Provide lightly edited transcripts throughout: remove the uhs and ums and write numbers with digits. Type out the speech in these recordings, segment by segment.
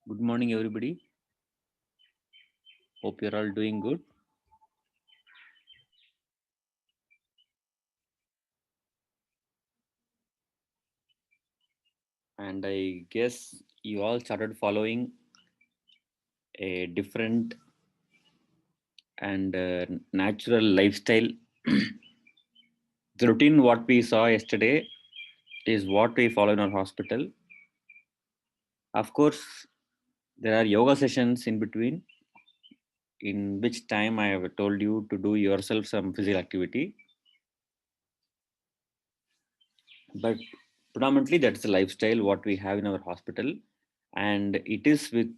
Good morning, everybody. Hope you're all doing good. And I guess you all started following a different and natural lifestyle. The routine what we saw yesterday is what we follow in our hospital. Of course, there are yoga sessions in between, in which time I have told you to do yourself some physical activity. But predominantly, that's the lifestyle what we have in our hospital. And it is with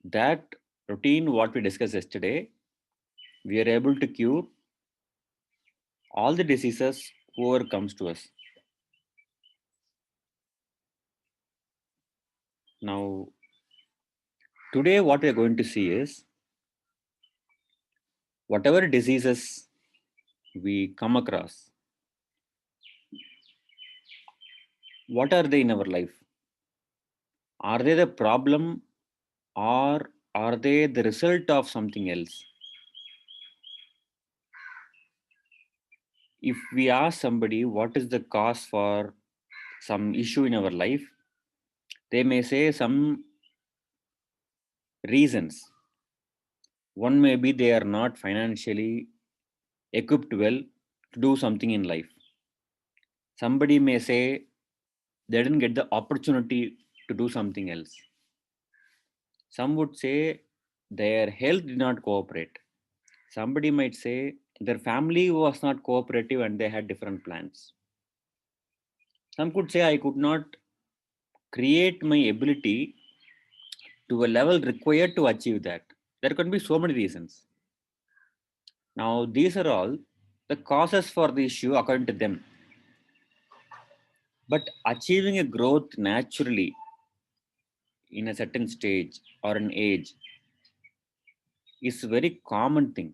that routine what we discussed yesterday, we are able to cure all the diseases whoever comes to us. Now, today what we are going to see is whatever diseases we come across, what are they in our life? Are they the problem or are they the result of something else? If we ask somebody what is the cause for some issue in our life, they may say some reasons. One may be they are not financially equipped well to do something in life. Somebody may say they didn't get the opportunity to do something else. Some would say their health did not cooperate. Somebody might say their family was not cooperative and they had different plans. Some could say I could not create my ability to a level required to achieve that. There can be so many reasons. Now, these are all the causes for the issue according to them. But achieving a growth naturally in a certain stage or an age is a very common thing.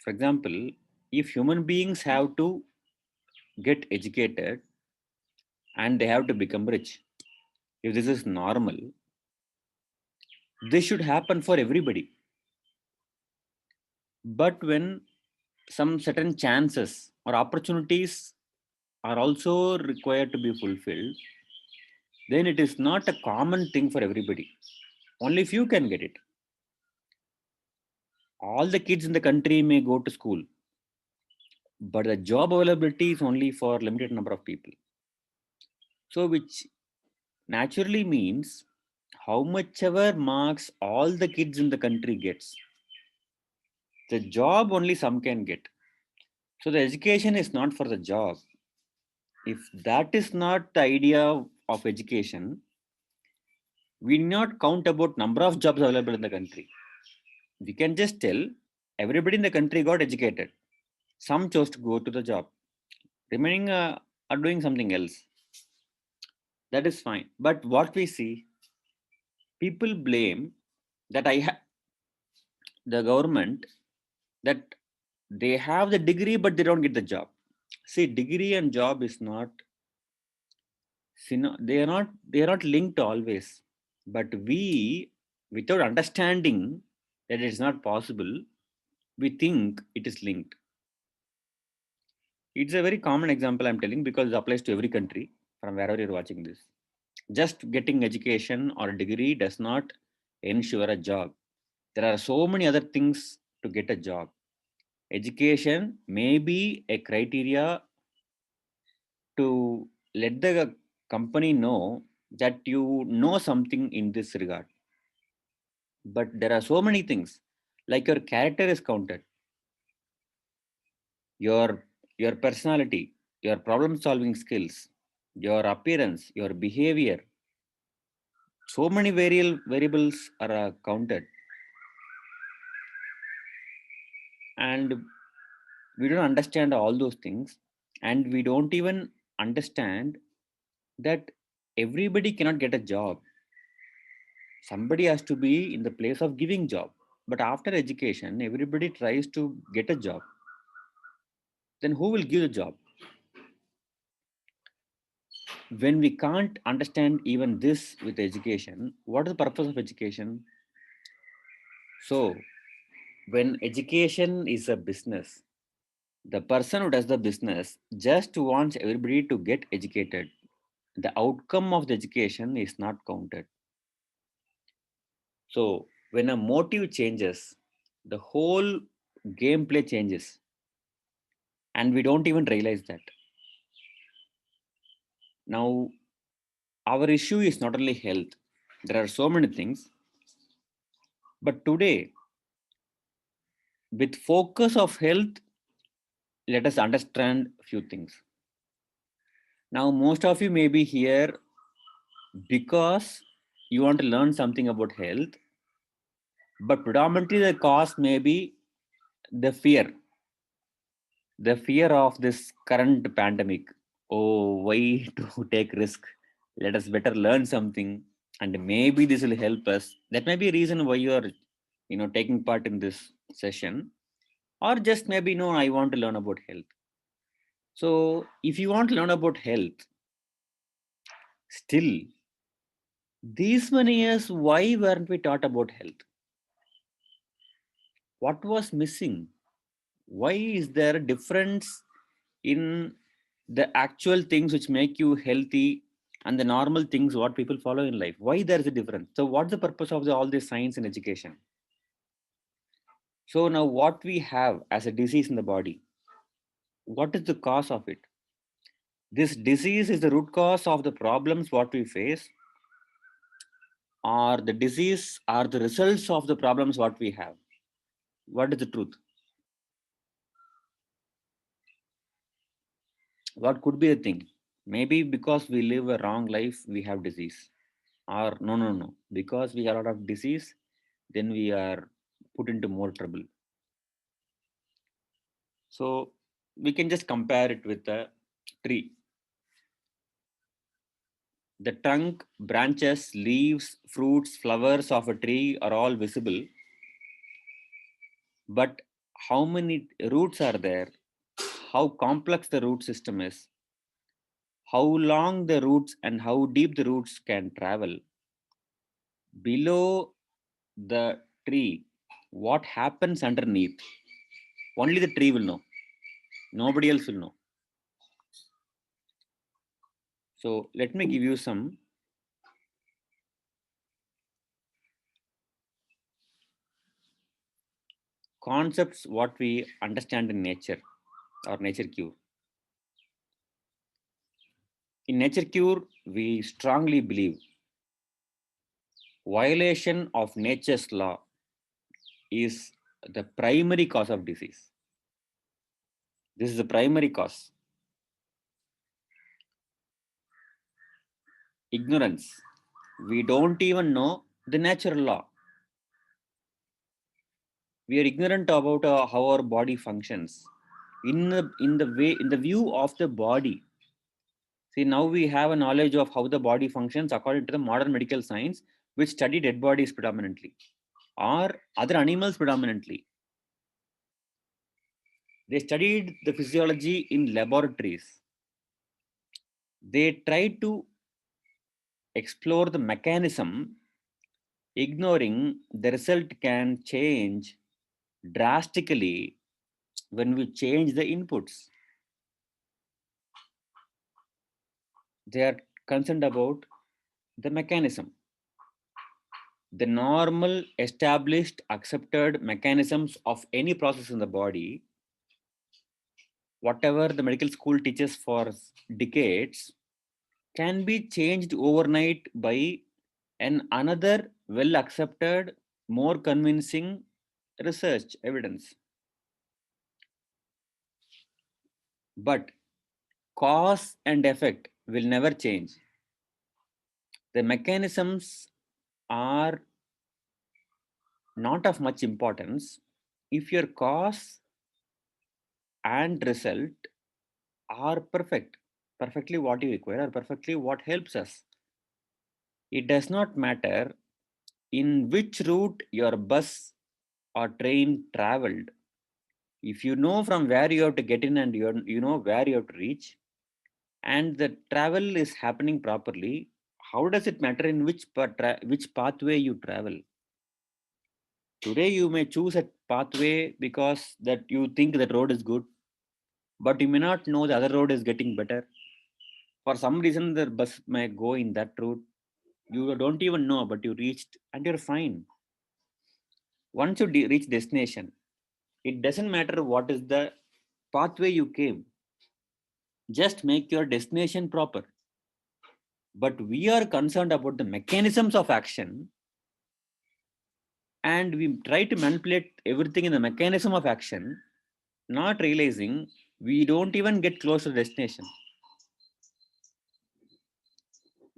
For example, if human beings have to get educated and they have to become rich, if this is normal, this should happen for everybody. But when some certain chances or opportunities are also required to be fulfilled, then it is not a common thing for everybody. Only few can get it. All the kids in the country may go to school, but the job availability is only for limited number of people. So, which naturally means how much ever marks all the kids in the country gets, the job only some can get. So the education is not for the job. If that is not the idea of education, we not count about number of jobs available in the country. We can just tell everybody in the country got educated. Some chose to go to the job. Remaining are doing something else. That is fine. But what we see, people blame that the government, that they have the degree but they don't get the job. See, degree and job is not, they are not linked always. But we, without understanding that it's not possible, we think it is linked. It's a very common example I'm telling because it applies to every country from wherever you're watching this. Just getting education or a degree does not ensure a job. There are so many other things to get a job. Education may be a criteria to let the company know that you know something in this regard. But there are so many things, like your character is counted, your your personality, your problem solving skills, your appearance, your behavior. So many variables are counted, and we don't understand all those things, and we don't even understand that everybody cannot get a job. Somebody has to be in the place of giving job. But after education, everybody tries to get a job. Then who will give the job? when we can't understand even this with education, what is the purpose of education? So, when education is a business, the person who does the business just wants everybody to get educated. The outcome of the education is not counted. So, when a motive changes, the whole gameplay changes, and we don't even realize that. Now, our issue is not only health, there are so many things, but today, with focus of health, let us understand a few things. Now, most of you may be here because you want to learn something about health, but predominantly the cause may be the fear of this current pandemic. Oh, why to take risk? Let us better learn something, and maybe this will help us. That may be a reason why you are, taking part in this session, or just maybe no, I want to learn about health. So, if you want to learn about health, still these many years, why weren't we taught about health? What was missing? Why is there a difference in the actual things which make you healthy and the normal things what people follow in life? Why there is a difference? So what's the purpose of all this science and education? So now what we have as a disease in the body, what is the cause of it? This disease is the root cause of the problems what we face, or the disease are the results of the problems what we have? What is the truth? What could be a thing? Maybe because we live a wrong life we have disease, or no, because we have a lot of disease, then we are put into more trouble. So we can just compare it with a tree. The trunk, branches, leaves, fruits, flowers of a tree are all visible, but how many roots are there, how complex the root system is, how long the roots and how deep the roots can travel below the tree, what happens underneath, only the tree will know, nobody else will know. So let me give you some concepts what we understand in nature or nature cure. In nature cure, we strongly believe violation of nature's law is the primary cause of disease. This is the primary cause. Ignorance. We don't even know the natural law. We are ignorant about how our body functions. In the view of the body. See, now we have a knowledge of how the body functions according to the modern medical science, which study dead bodies predominantly, or other animals predominantly. They studied the physiology in laboratories. They tried to explore the mechanism, ignoring the result can change drastically when we change the inputs. They are concerned about the mechanism. The normal, established, accepted mechanisms of any process in the body, whatever the medical school teaches for decades, can be changed overnight by an another well accepted, more convincing research evidence. But cause and effect will never change. The mechanisms are not of much importance if your cause and result are perfect, perfectly what you require, or perfectly what helps us. It does not matter in which route your bus or train traveled. If you know from where you have to get in and you know where you have to reach, and the travel is happening properly, how does it matter in which pathway you travel? Today you may choose a pathway because that you think that road is good, but you may not know the other road is getting better. For some reason, the bus may go in that route. You don't even know, but you reached and you're fine. Once you reach destination, it doesn't matter what is the pathway you came. Just make your destination proper. But we are concerned about the mechanisms of action, and we try to manipulate everything in the mechanism of action, not realizing we don't even get close to the destination.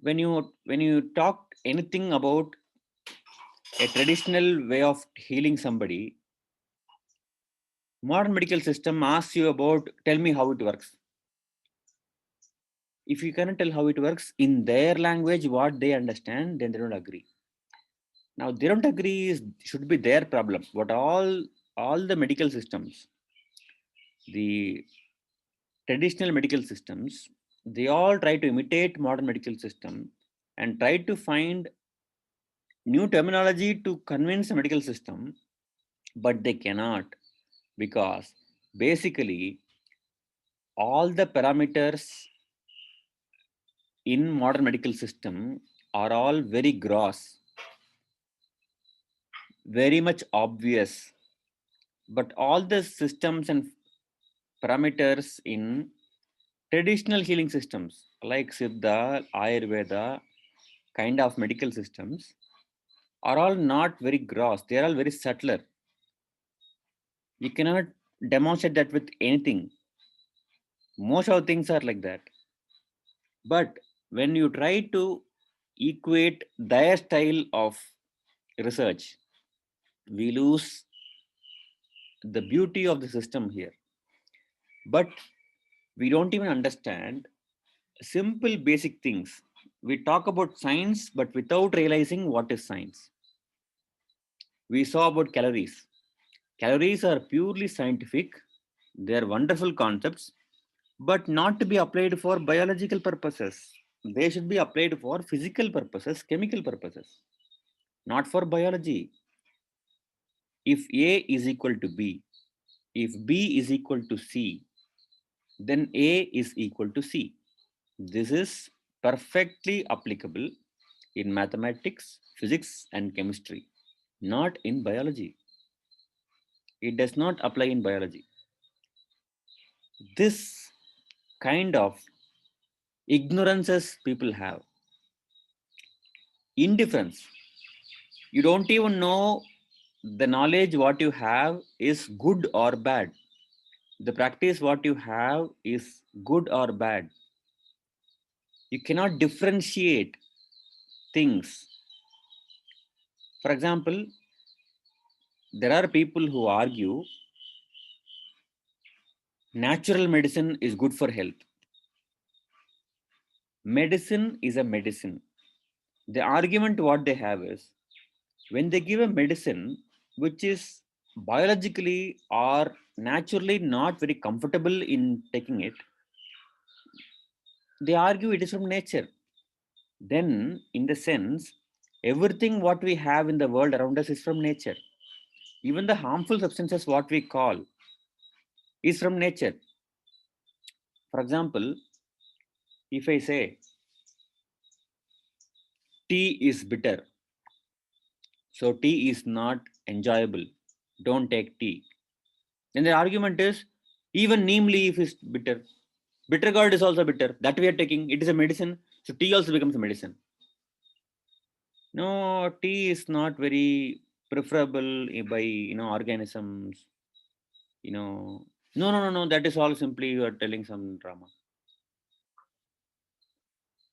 When you talk anything about a traditional way of healing somebody, modern medical system asks you about, tell me how it works. If you cannot tell how it works in their language, what they understand, then they don't agree. Now they don't agree should be their problem. But all the medical systems, the traditional medical systems, they all try to imitate modern medical system and try to find new terminology to convince the medical system, but they cannot, because basically all the parameters in modern medical system are all very gross, very much obvious, but all the systems and parameters in traditional healing systems like Siddha, Ayurveda kind of medical systems are all not very gross. They are all very subtler. You cannot demonstrate that with anything. Most of things are like that. But when you try to equate their style of research, we lose the beauty of the system here. But we don't even understand simple basic things. We talk about science, but without realizing what is science. We saw about calories. Calories are purely scientific, they are wonderful concepts, but not to be applied for biological purposes. They should be applied for physical purposes, chemical purposes, not for biology. If A is equal to B, if B is equal to C, then A is equal to C. This is perfectly applicable in mathematics, physics, and chemistry, not in biology. It does not apply in biology. This kind of ignorances people have, indifference. You don't even know the knowledge what you have is good or bad. The practice what you have is good or bad. You cannot differentiate things. For example, there are people who argue natural medicine is good for health. Medicine is a medicine. The argument what they have is, when they give a medicine which is biologically or naturally not very comfortable in taking it, they argue it is from nature. Then, in the sense, everything what we have in the world around us is from nature. Even the harmful substances what we call is from nature. For example, if I say tea is bitter, so tea is not enjoyable, don't take tea. Then the argument is, even neem leaf is bitter. Bitter gourd is also bitter. That we are taking. It is a medicine. So tea also becomes a medicine. No, tea is not very preferable by organisms. No. That is all simply you are telling some drama.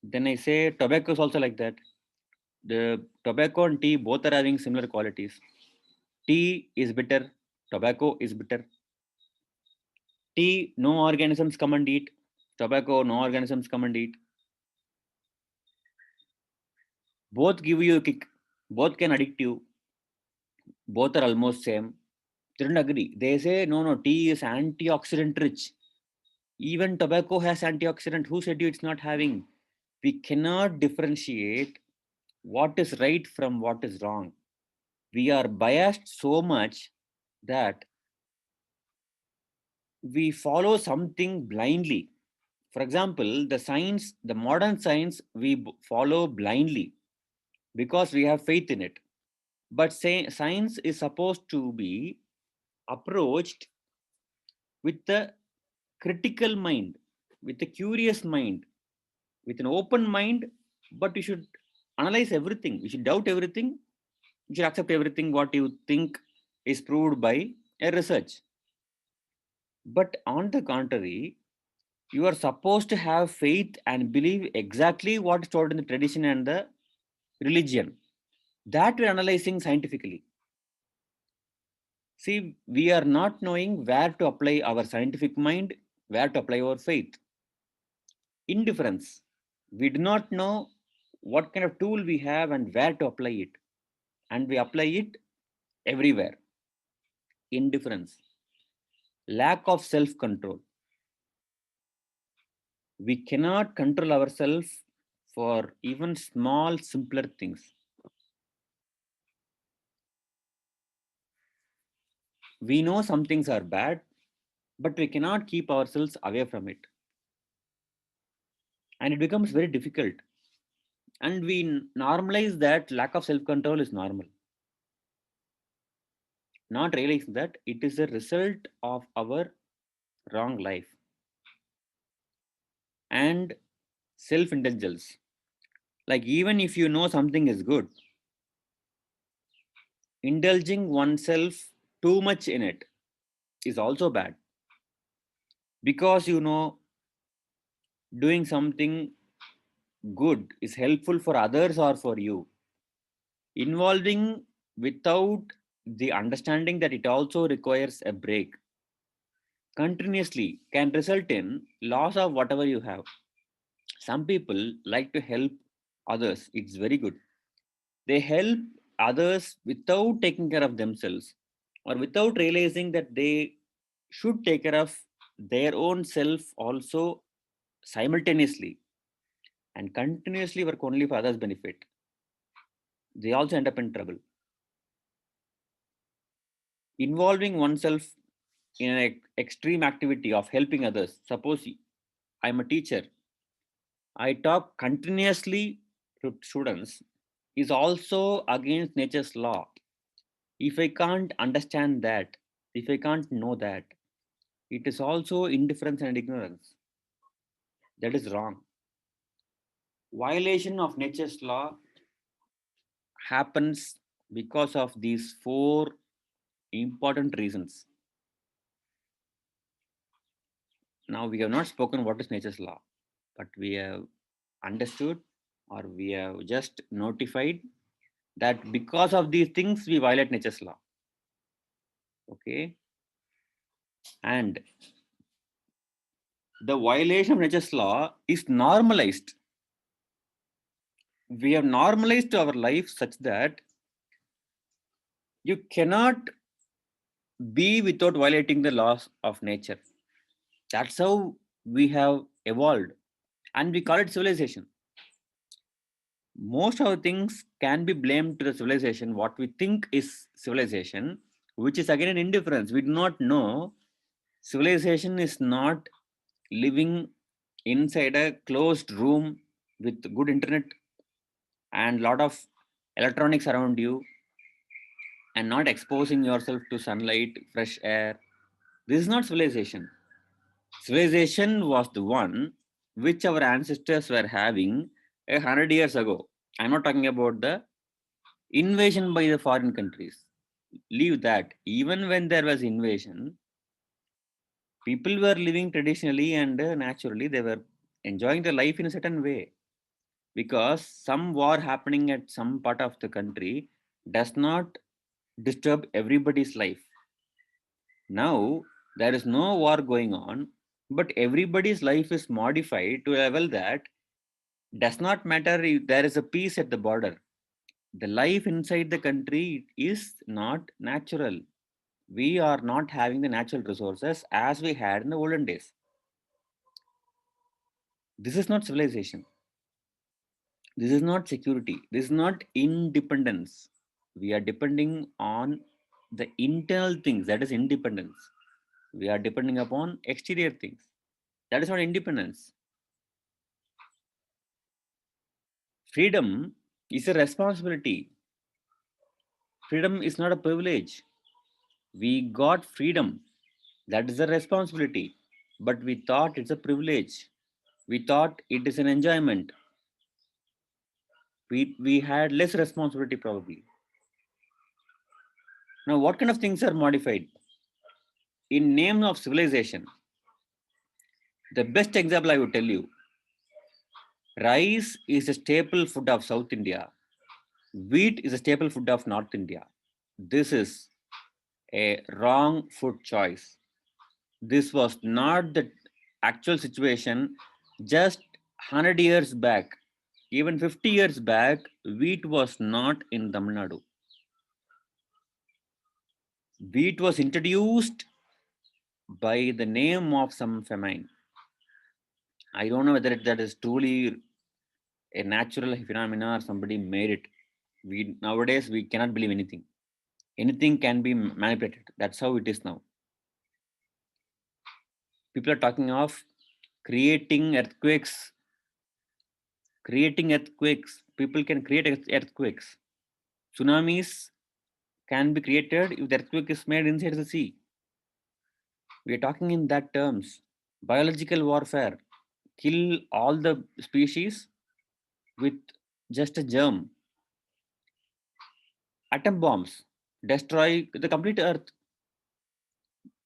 Then I say tobacco is also like that. The tobacco and tea both are having similar qualities. Tea is bitter. Tobacco is bitter. Tea, no organisms come and eat. Tobacco, no organisms come and eat. Both give you a kick. Both can addict you. Both are almost same. They don't agree. They say no, tea is antioxidant rich. Even tobacco has antioxidant. Who said you it's not having? We cannot differentiate what is right from what is wrong. We are biased so much that we follow something blindly. For example, the science, the modern science, we follow blindly because we have faith in it. But science is supposed to be approached with a critical mind, with a curious mind, with an open mind. But you should analyze everything. You should doubt everything. You should accept everything what you think is proved by a research. But on the contrary, you are supposed to have faith and believe exactly what is told in the tradition and the religion. That we're analyzing scientifically. See, we are not knowing where to apply our scientific mind, where to apply our faith. Indifference. We do not know what kind of tool we have and where to apply it. And we apply it everywhere. Indifference. Lack of self control. We cannot control ourselves for even small, simpler things. We know some things are bad, but we cannot keep ourselves away from it. And it becomes very difficult. And we normalize that lack of self control is normal, not realizing that it is a result of our wrong life. And self indulgence. Like, even if you know something is good, indulging oneself too much in it is also bad, because you know doing something good is helpful for others or for you. Involving without the understanding that it also requires a break continuously can result in loss of whatever you have. Some people like to help others, it's very good. They help others without taking care of themselves, or without realizing that they should take care of their own self also simultaneously, and continuously work only for others benefit. They also end up in trouble. Involving oneself in an extreme activity of helping others. Suppose I'm a teacher, I talk continuously to students, is also against nature's law. If I can't understand that, if I can't know that, it is also indifference and ignorance. That is wrong. Violation of nature's law happens because of these four important reasons. Now, we have not spoken what is nature's law, but we have understood, or we have just notified that because of these things we violate nature's law. Okay. And the violation of nature's law is normalized. We have normalized our life such that you cannot be without violating the laws of nature. That's how we have evolved, and we call it civilization. Most of the things can be blamed to the civilization, what we think is civilization, which is again an indifference. We do not know civilization is not living inside a closed room with good internet and lot of electronics around you, and not exposing yourself to sunlight, fresh air. This is not civilization. Civilization was the one which our ancestors were having 100 years ago. I'm not talking about the invasion by the foreign countries. Leave that. Even when there was invasion, people were living traditionally and naturally. They were enjoying their life in a certain way, because some war happening at some part of the country does not disturb everybody's life. Now there is no war going on, but everybody's life is modified to a level that does not matter if there is a peace at the border. The life inside the country is not natural. We are not having the natural resources as we had in the olden days. This is not civilization. This is not security. This is not independence. We are depending on the internal things. That is independence. We are depending upon exterior things. That is not independence. Freedom is a responsibility. Freedom is not a privilege. We got freedom. That is a responsibility. But we thought it's a privilege. We thought it is an enjoyment. We had less responsibility probably. Now, what kind of things are modified? In name of civilization, the best example I would tell you, rice is a staple food of South India. Wheat is a staple food of North India. This is a wrong food choice. This was not the actual situation just 100 years back. Even 50 years back, wheat was not in Tamil Nadu. Wheat was introduced by the name of some famine. I don't know whether that is truly a natural phenomena or somebody made it. We nowadays we cannot believe anything. Anything can be manipulated. That's how it is now. People are talking of creating earthquakes. Creating earthquakes. People can create earthquakes. Tsunamis can be created if the earthquake is made inside the sea. We are talking in that terms. Biological warfare. Kill all the species with just a germ. Atom bombs destroy the complete earth.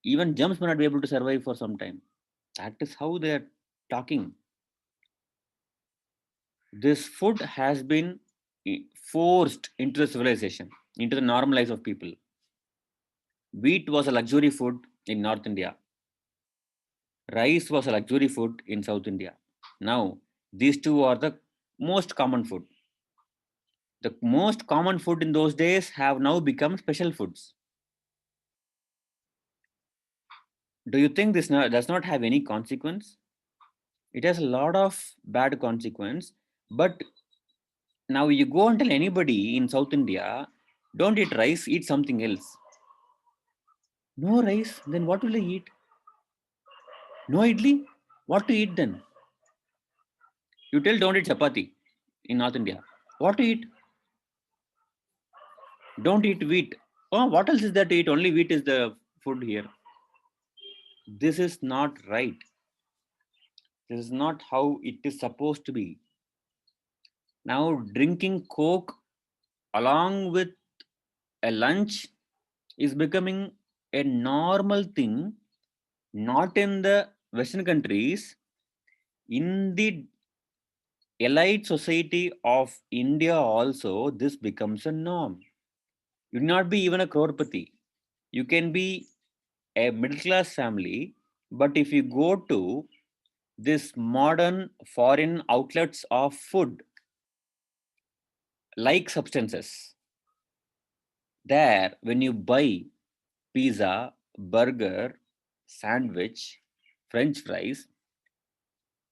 Even germs may not be able to survive for some time. That is how they are talking. This food has been forced into the civilization, into the normal lives of people. Wheat was a luxury food in North India. Rice was a luxury food in South India. Now, these two are the most common food. The most common food in those days have now become special foods. Do you think this does not have any consequence? It has a lot of bad consequence. But now you go and tell anybody in South India, don't eat rice, eat something else. No rice, then what will they eat? No idli, what to eat then? You tell don't eat chapati in North India. What to eat? Don't eat wheat. Oh, what else is there to eat? Only wheat is the food here. This is not right. This is not how it is supposed to be. Now, drinking Coke along with a lunch is becoming a normal thing, not in the Western countries, in the elite society of India also, this becomes a norm. You do not be even a crorepati. You can be a middle class family, but if you go to this modern foreign outlets of food like substances, there when you buy pizza, burger, sandwich, french fries,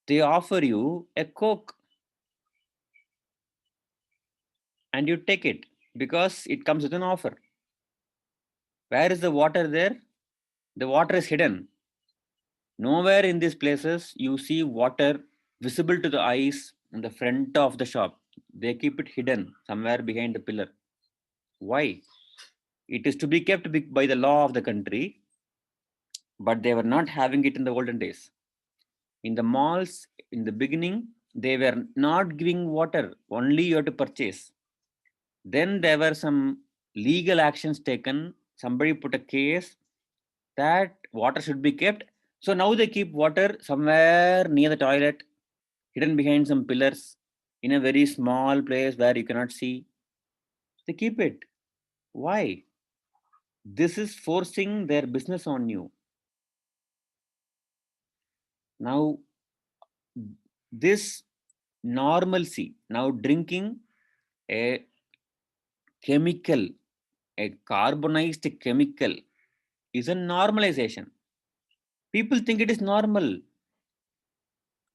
they offer you a Coke and you take it because it comes with an offer. Where is the water there? The water is hidden. Nowhere in these places you see water visible to the eyes in the front of the shop. They keep it hidden somewhere behind the pillar. Why? It is to be kept by the law of the country, but they were not having it in the olden days. In the malls, in the beginning, they were not giving water, only you have to purchase. Then there were some legal actions taken. Somebody put a case that water should be kept. So now they keep water somewhere near the toilet, hidden behind some pillars, in a very small place where you cannot see. They keep it. Why? This is forcing their business on you. Now, this normalcy, now drinking a chemical, a carbonized chemical, is a normalization. People think it is normal.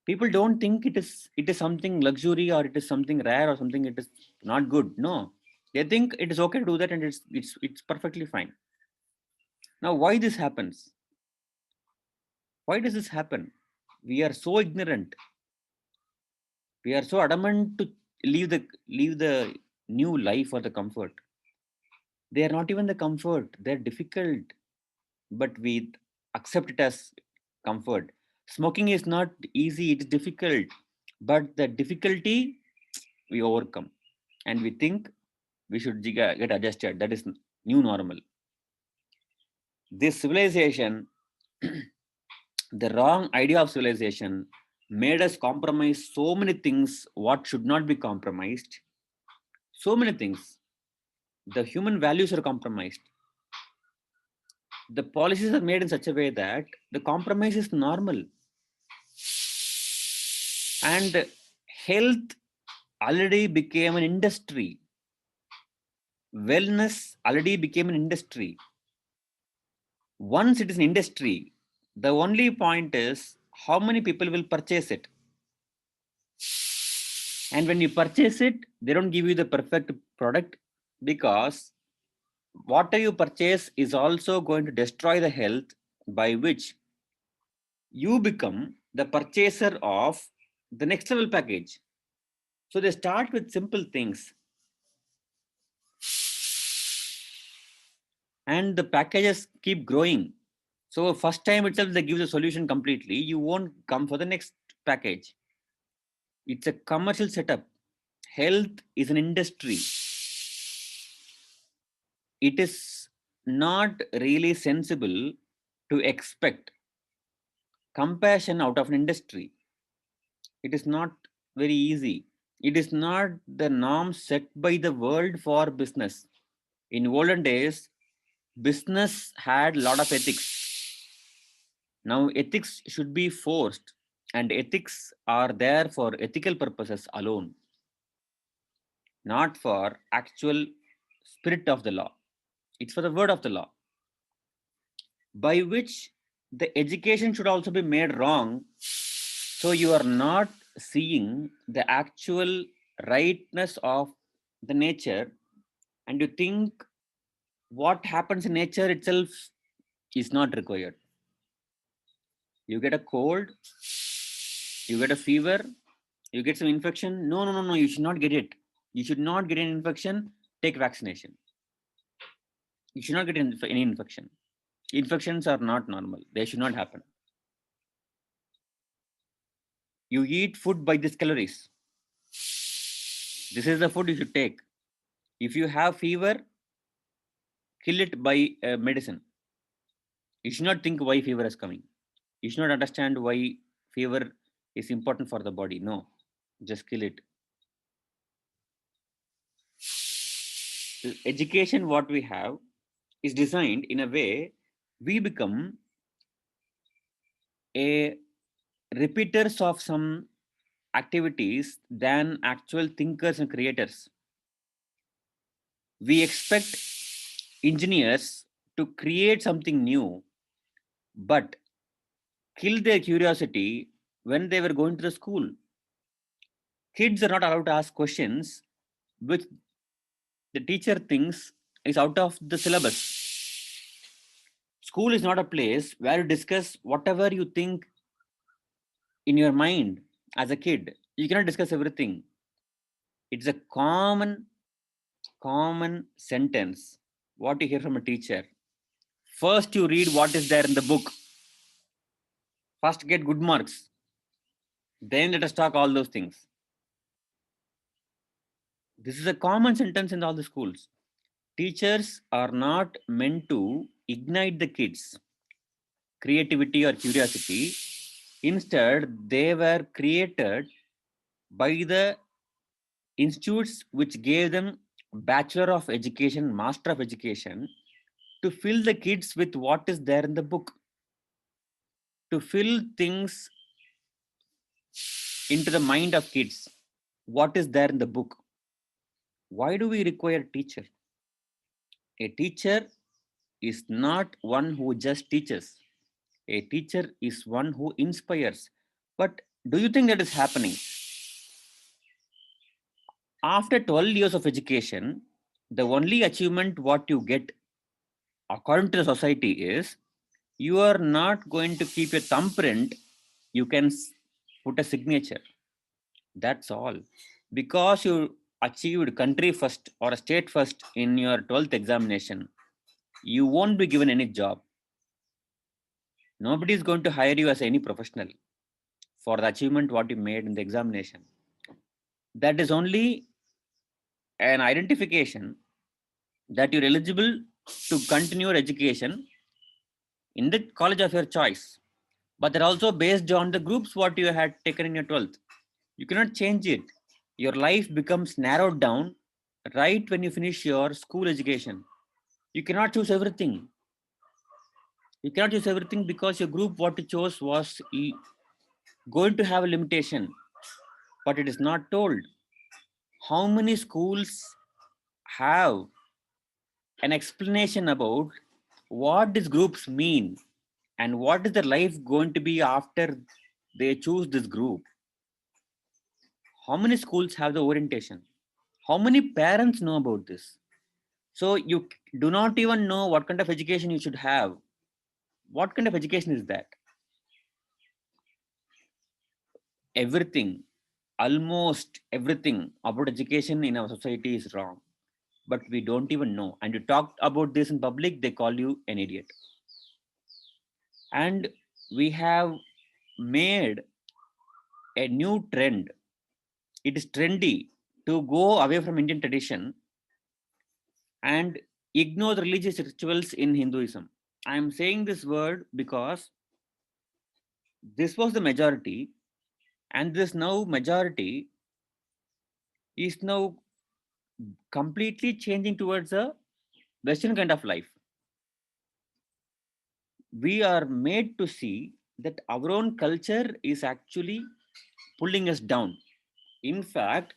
People don't think it is something luxury, or it is something rare, or something it is not good. No, they think it is okay to do that, and it's perfectly fine. Now, why this happens? Why does this happen? We are so ignorant. We are so adamant to leave the new life for the comfort. They are not even the comfort. They're difficult, but we accept it as comfort. Smoking is not easy. It's difficult, but the difficulty we overcome, and we think we should get adjusted. That is new normal. This civilization, the wrong idea of civilization, made us compromise so many things what should not be compromised. So many things. The human values are compromised. The policies are made in such a way that the compromise is normal. And health already became an industry. Wellness already became an industry. Once it is an industry, the only point is how many people will purchase it. And when you purchase it, they don't give you the perfect product, because whatever you purchase is also going to destroy the health, by which you become the purchaser of the next level package. So they start with simple things, and the packages keep growing. So first time itself they give the solution completely, you won't come for the next package. It's a commercial setup. Health is an industry. It is not really sensible to expect compassion out of an industry. It is not very easy. It is not the norm set by the world for business. In olden days, business had a lot of ethics. Now, ethics should be forced, and ethics are there for ethical purposes alone, not for actual spirit of the law. It's for the word of the law, by which the education should also be made wrong. So you are not seeing the actual rightness of the nature, and you think what happens in nature itself is not required. You get a cold, you get a fever, you get some infection. No, no, no, no, you should not get it. You should not get an infection. Take vaccination. You should not get any infection. Infections are not normal. They should not happen. You eat food by these calories. This is the food you should take. If you have fever, kill it by medicine. You should not think why fever is coming. You should not understand why fever is important for the body. No, just kill it. The education what we have is designed in a way we become a repeaters of some activities than actual thinkers and creators. We expect engineers to create something new, but kill their curiosity when they were going to the school. Kids are not allowed to ask questions which the teacher thinks is out of the syllabus. School is not a place where you discuss whatever you think in your mind as a kid. You cannot discuss everything. It's a common sentence what you hear from a teacher. First you read what is there in the book. First get good marks. Then let us talk all those things. This is a common sentence in all the schools. Teachers are not meant to ignite the kids' creativity or curiosity. Instead, they were created by the institutes which gave them Bachelor of Education, Master of Education, to fill the kids with what is there in the book, to fill things into the mind of kids. What is there in the book? Why do we require a teacher? A teacher is not one who just teaches. A teacher is one who inspires. But Do you think that is happening? After 12 years of education, the only achievement what you get according to the society is you are not going to keep a thumbprint. You can put a signature. That's all. Because you achieved country first or a state first in your 12th examination, you won't be given any job. Nobody is going to hire you as any professional for the achievement what you made in the examination. That is only an identification that you're eligible to continue your education in the college of your choice. But they're also based on the groups what you had taken in your 12th. You cannot change it. Your life becomes narrowed down right when you finish your school education. You cannot choose everything. You cannot choose everything because your group what you chose was going to have a limitation, but it is not told. How many schools have an explanation about what these groups mean and what is their life going to be after they choose this group? How many schools have the orientation? How many parents know about this? So you do not even know what kind of education you should have. What kind of education is that? Everything, almost everything about education in our society is wrong, but we don't even know. And you talk about this in public, they call you an idiot. And we have made a new trend. It is trendy to go away from Indian tradition and ignore the religious rituals in Hinduism. I am saying this word because this was the majority, and this now majority is now completely changing towards a Western kind of life. We are made to see that our own culture is actually pulling us down. In fact,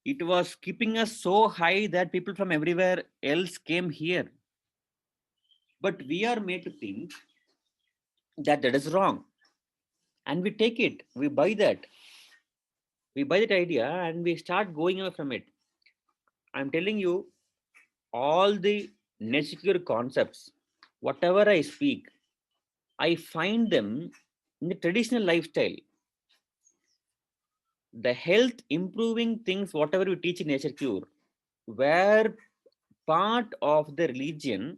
it was keeping us so high that people from everywhere else came here. But we are made to think that that is wrong. And we take it, we buy that idea and we start going away from it. I'm telling you, all the necessary concepts, whatever I speak, I find them in the traditional lifestyle. The health improving things, whatever we teach in Nature Cure, were part of the religion,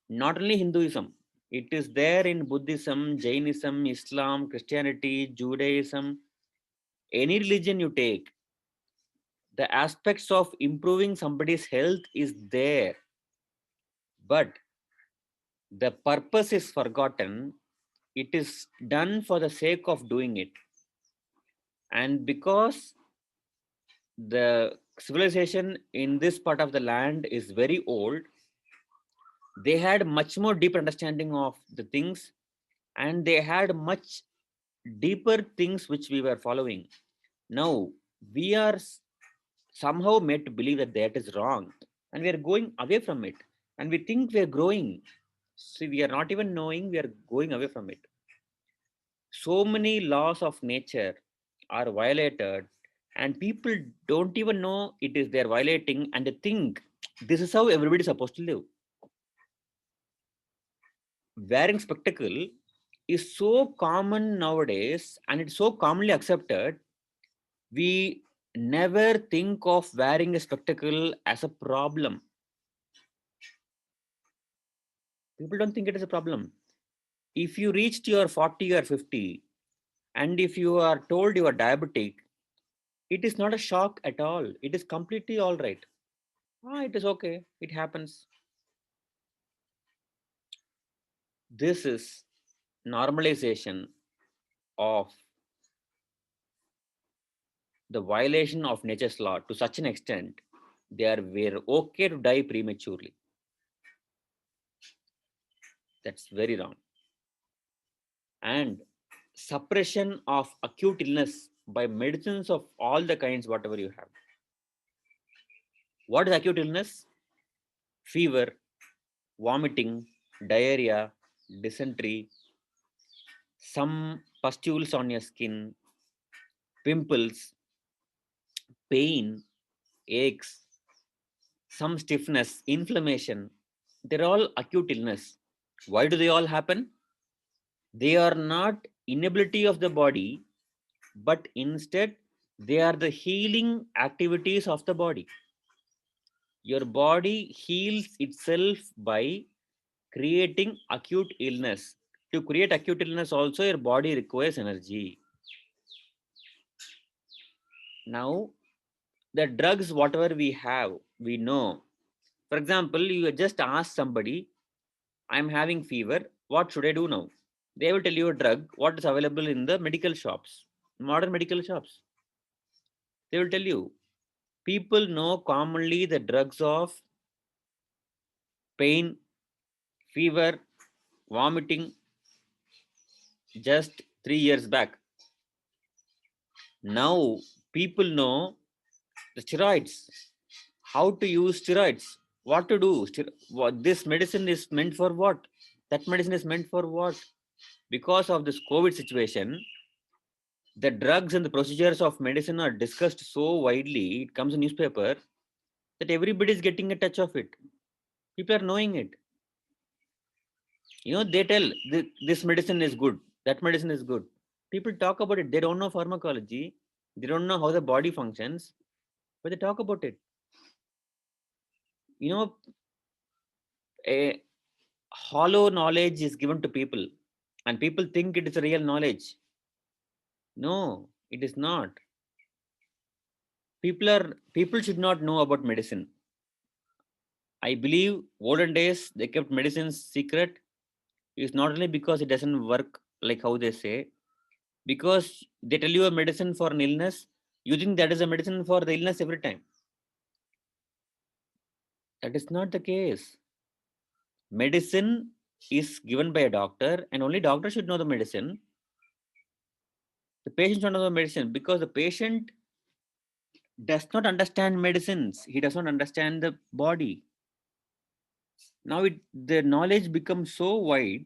not only Hinduism. It is there in Buddhism, Jainism, Islam, Christianity, Judaism, any religion you take. The aspects of improving somebody's health is there, but the purpose is forgotten. It is done for the sake of doing it. And because the civilization in this part of the land is very old, they had much more deep understanding of the things, and they had much deeper things which we were following. Now we are somehow made to believe that that is wrong, and we are going away from it, and we think we are growing. See, we are not even knowing we are going away from it. So many laws of nature are violated, and people don't even know it is they're violating, and they think this is how everybody is supposed to live. Wearing spectacle is so common nowadays and it's so commonly accepted, we never think of wearing a spectacle as a problem. People don't think it is a problem. If you reached your 40 or 50 and if you are told you are diabetic, it is not a shock at all. It is completely all right. It is okay. It happens. This is normalization of the violation of nature's law to such an extent they are were okay to die prematurely. That's very wrong. And suppression of acute illness by medicines of all the kinds, whatever you have. What is acute illness? Fever, vomiting, diarrhea, dysentery, some pustules on your skin, pimples, pain, aches, some stiffness, inflammation. They're all acute illness. Why do they all happen? They are not inability of the body, but instead they are the healing activities of the body. Your body heals itself by creating acute illness. To create acute illness also, your body requires energy. Now, the drugs, whatever we have, we know. For example, you just ask somebody, I'm having fever, what should I do now? They will tell you a drug, what is available in the medical shops, modern medical shops. They will tell you. People know commonly the drugs of pain, fever, vomiting just 3 years back. Now people know the steroids, how to use steroids, what to do. What this medicine is meant for, what that medicine is meant for, what. Because of this COVID situation, the drugs and the procedures of medicine are discussed so widely. It comes in newspaper that everybody is getting a touch of it. People are knowing it. They tell this medicine is good, that medicine is good. People talk about it. They don't know pharmacology, they don't know how the body functions, but they talk about it. you know a hollow knowledge is given to people, and people think it is a real knowledge. No, it is not. People should not know about medicine. I believe olden days they kept medicines secret. It's not only because it doesn't work like how they say, because they tell you a medicine for an illness, you think that is a medicine for the illness every time. That is not the case. Medicine is given by a doctor, and only doctor should know the medicine. The patient should know the medicine, because the patient does not understand medicines. He does not understand the body. Now the knowledge becomes so wide.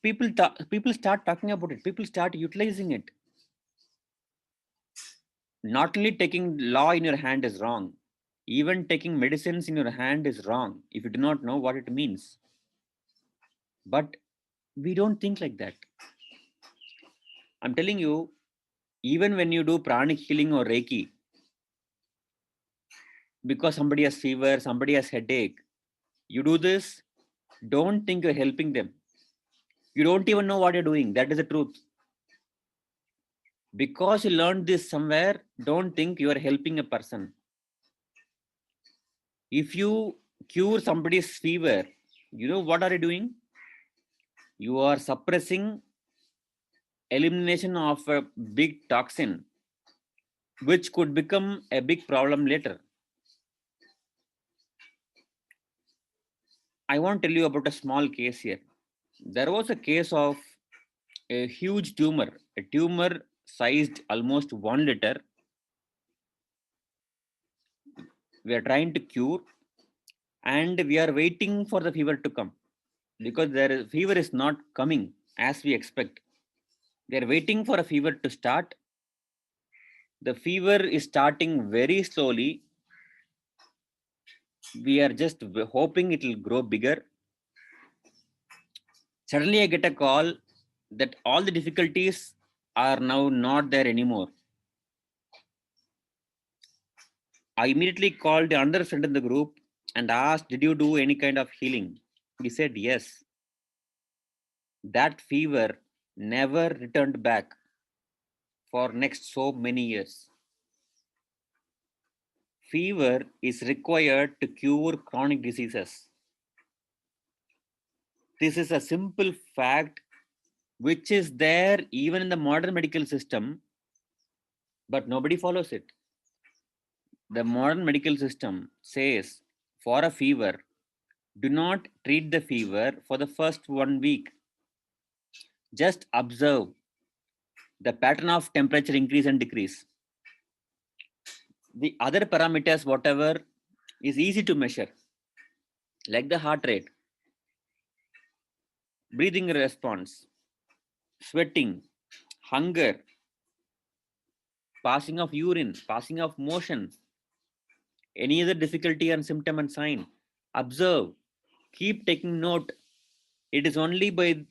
People start talking about it. People start utilizing it. Not only taking law in your hand is wrong, even taking medicines in your hand is wrong if you do not know what it means. But we don't think like that. I'm telling you, even when you do pranic healing or Reiki, because somebody has fever, somebody has headache, you do this, don't think you're helping them. You don't even know what you're doing. That is the truth. Because you learned this somewhere, don't think you are helping a person. If you cure somebody's fever, what are you doing? You are suppressing elimination of a big toxin, which could become a big problem later. I want to tell you about a small case here. There was a case of a huge tumor, a tumor sized almost 1 liter. We are trying to cure, and we are waiting for the fever to come, because fever is not coming as we expect. They are waiting for a fever to start. The fever is starting very slowly. We are just hoping it will grow bigger. Suddenly, I get a call that all the difficulties are now not there anymore. I immediately called another friend in the group and asked, did you do any kind of healing? He said, yes. That fever never returned back for next so many years. Fever is required to cure chronic diseases. This is a simple fact which is there even in the modern medical system, but nobody follows it. The modern medical system says for a fever, do not treat the fever for the first 1 week. Just observe the pattern of temperature increase and decrease. The other parameters, whatever, is easy to measure, like the heart rate, breathing response, sweating, hunger, passing of urine, passing of motion, any other difficulty and symptom and sign. Observe, keep taking note. It is only by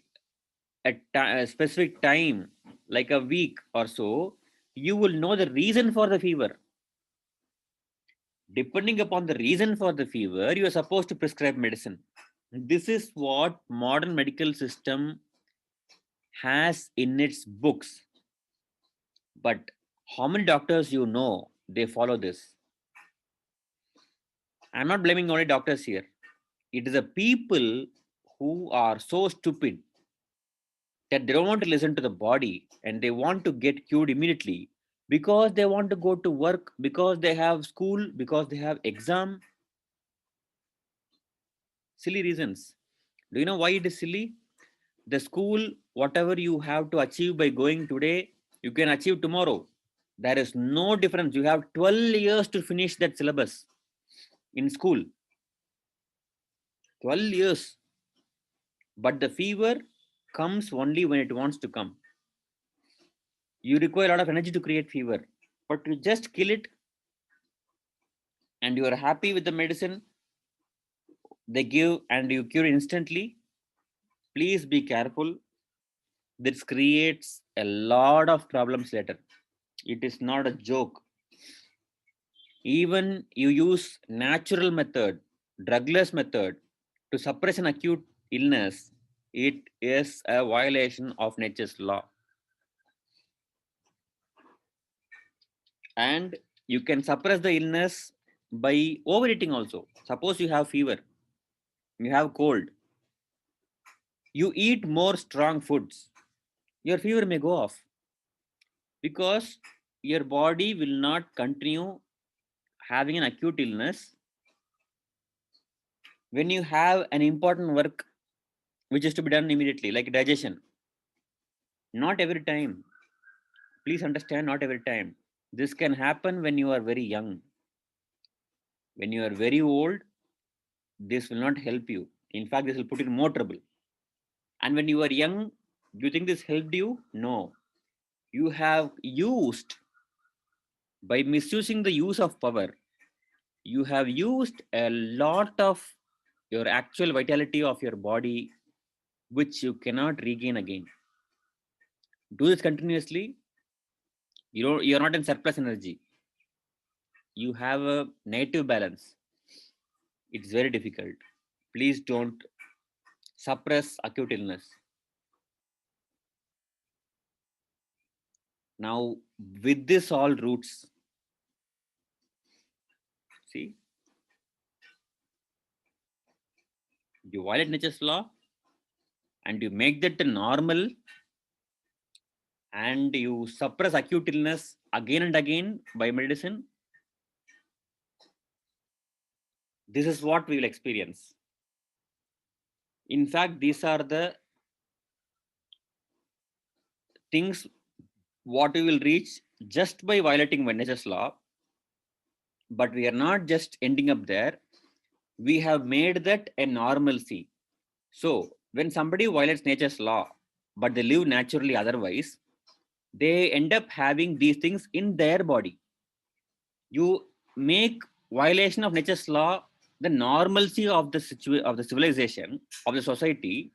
a specific time, like a week or so, you will know the reason for the fever. Depending upon the reason for the fever, you are supposed to prescribe medicine. This is what modern medical system has in its books. But how many doctors you know they follow this? I'm not blaming only doctors here. It is the people who are so stupid that they don't want to listen to the body and they want to get cured immediately because they want to go to work, because they have school, because they have exam. Silly reasons. Do you know why it is silly? The school, whatever you have to achieve by going today, you can achieve tomorrow. There is no difference. You have 12 years to finish that syllabus in school. 12 years. But the fever comes only when it wants to come. You require a lot of energy to create fever, but you just kill it and you are happy with the medicine they give and you cure instantly. Please be careful. This creates a lot of problems later. It is not a joke. Even you use natural method, drugless method to suppress an acute illness, it is a violation of nature's law. And you can suppress the illness by overeating also. Suppose you have fever, you have cold, you eat more strong foods, your fever may go off because your body will not continue having an acute illness when you have an important work which is to be done immediately, like digestion. Not every time. Please understand, not every time. This can happen when you are very young. When you are very old, this will not help you. In fact, this will put you in more trouble. And when you are young, do you think this helped you? No. You have used, by misusing the use of power, you have used a lot of your actual vitality of your body, which you cannot regain again. Do this continuously. You're not in surplus energy. You have a negative balance. It's very difficult. Please don't suppress acute illness. Now, with this all roots, see, you violate nature's law and you make that normal and you suppress acute illness again and again by medicine. This is what we will experience. In fact, these are the things what we will reach just by violating nature's law. But we are not just ending up there. We have made that a normalcy. So when somebody violates nature's law, but they live naturally otherwise, they end up having these things in their body. You make violation of nature's law the normalcy of of the civilization of the society.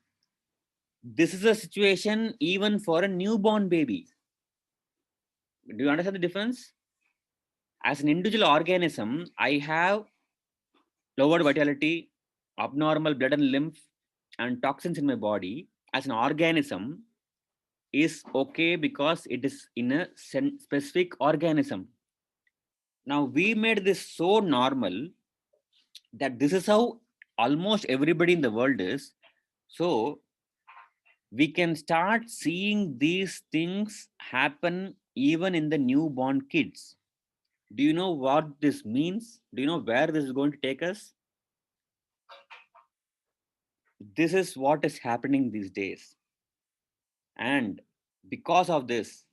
This is a situation even for a newborn baby. Do you understand the difference? As an individual organism, I have lowered vitality, abnormal blood and lymph, and toxins in my body. As an organism, is okay because it is in a specific organism. Now we made this so normal that this is how almost everybody in the world is. So we can start seeing these things happen even in the newborn kids. Do you know what this means? Do you know where this is going to take us? This is what is happening these days. And because of this,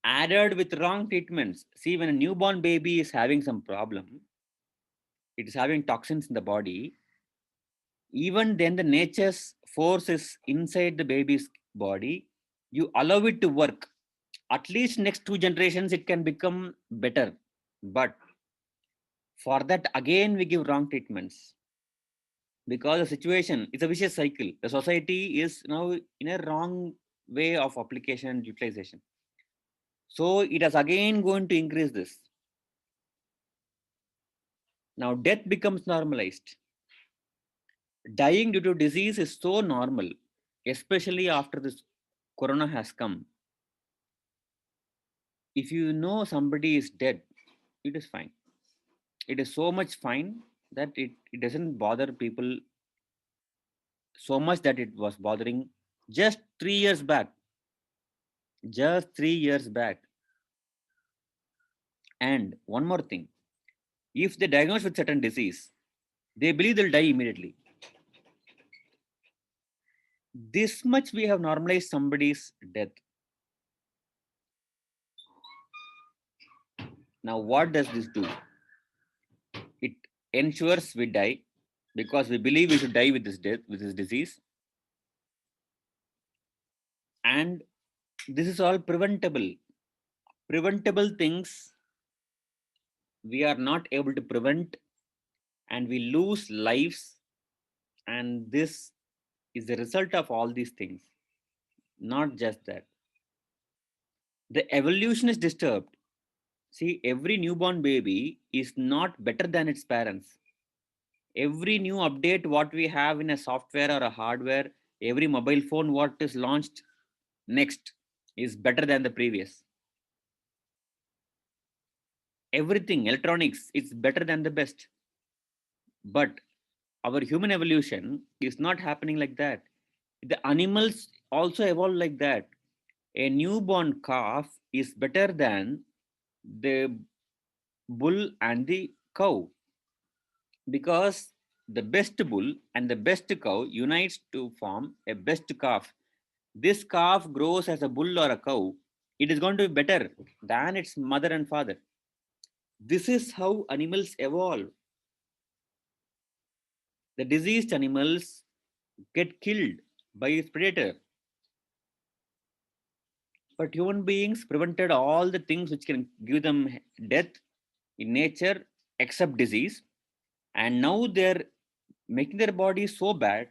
added with wrong treatments, see, when a newborn baby is having some problem, it is having toxins in the body, even then the nature's force is inside the baby's body, You allow it to work. At least next 2 generations it can become better, but for that again we give wrong treatments, because the situation is a vicious cycle. The society is now in a wrong way of application and utilization, so it is again going to increase this. Now death becomes normalized. Dying due to disease is so normal, especially after this corona has come. If you know somebody is dead, it is fine. It is so much fine that it doesn't bother people so much that it was bothering just 3 years back. Just 3 years back. And one more thing, if they diagnose with certain disease, they believe they'll die immediately. This much we have normalized somebody's death. Now, what does this do? It ensures we die because we believe we should die with this death, with this disease. And this is all preventable. Preventable things we are not able to prevent, and we lose lives. And this is the result of all these things. Not just that. The evolution is disturbed. See, every newborn baby is not better than its parents. Every new update, what we have in a software or a hardware, every mobile phone, what is launched next, is better than the previous. Everything, electronics, is better than the best. But our human evolution is not happening like that. The animals also evolve like that. A newborn calf is better than the bull and the cow, because the best bull and the best cow unites to form a best calf. This calf grows as a bull or a cow, it is going to be better than its mother and father. This is how animals evolve. The diseased animals get killed by its predator, but human beings prevented all the things which can give them death in nature except disease. And now they're making their body so bad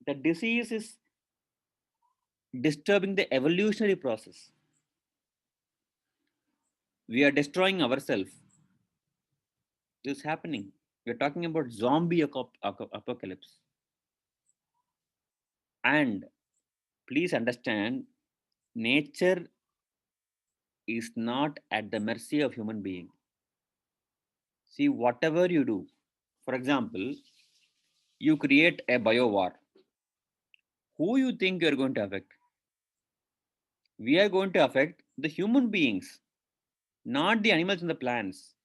that disease is disturbing the evolutionary process. We are destroying ourselves. This is happening. We're talking about zombie apocalypse. And please understand, nature is not at the mercy of human being. See, whatever you do, for example, you create a bio war. Who you think you're going to affect? We are going to affect the human beings, not the animals and the plants.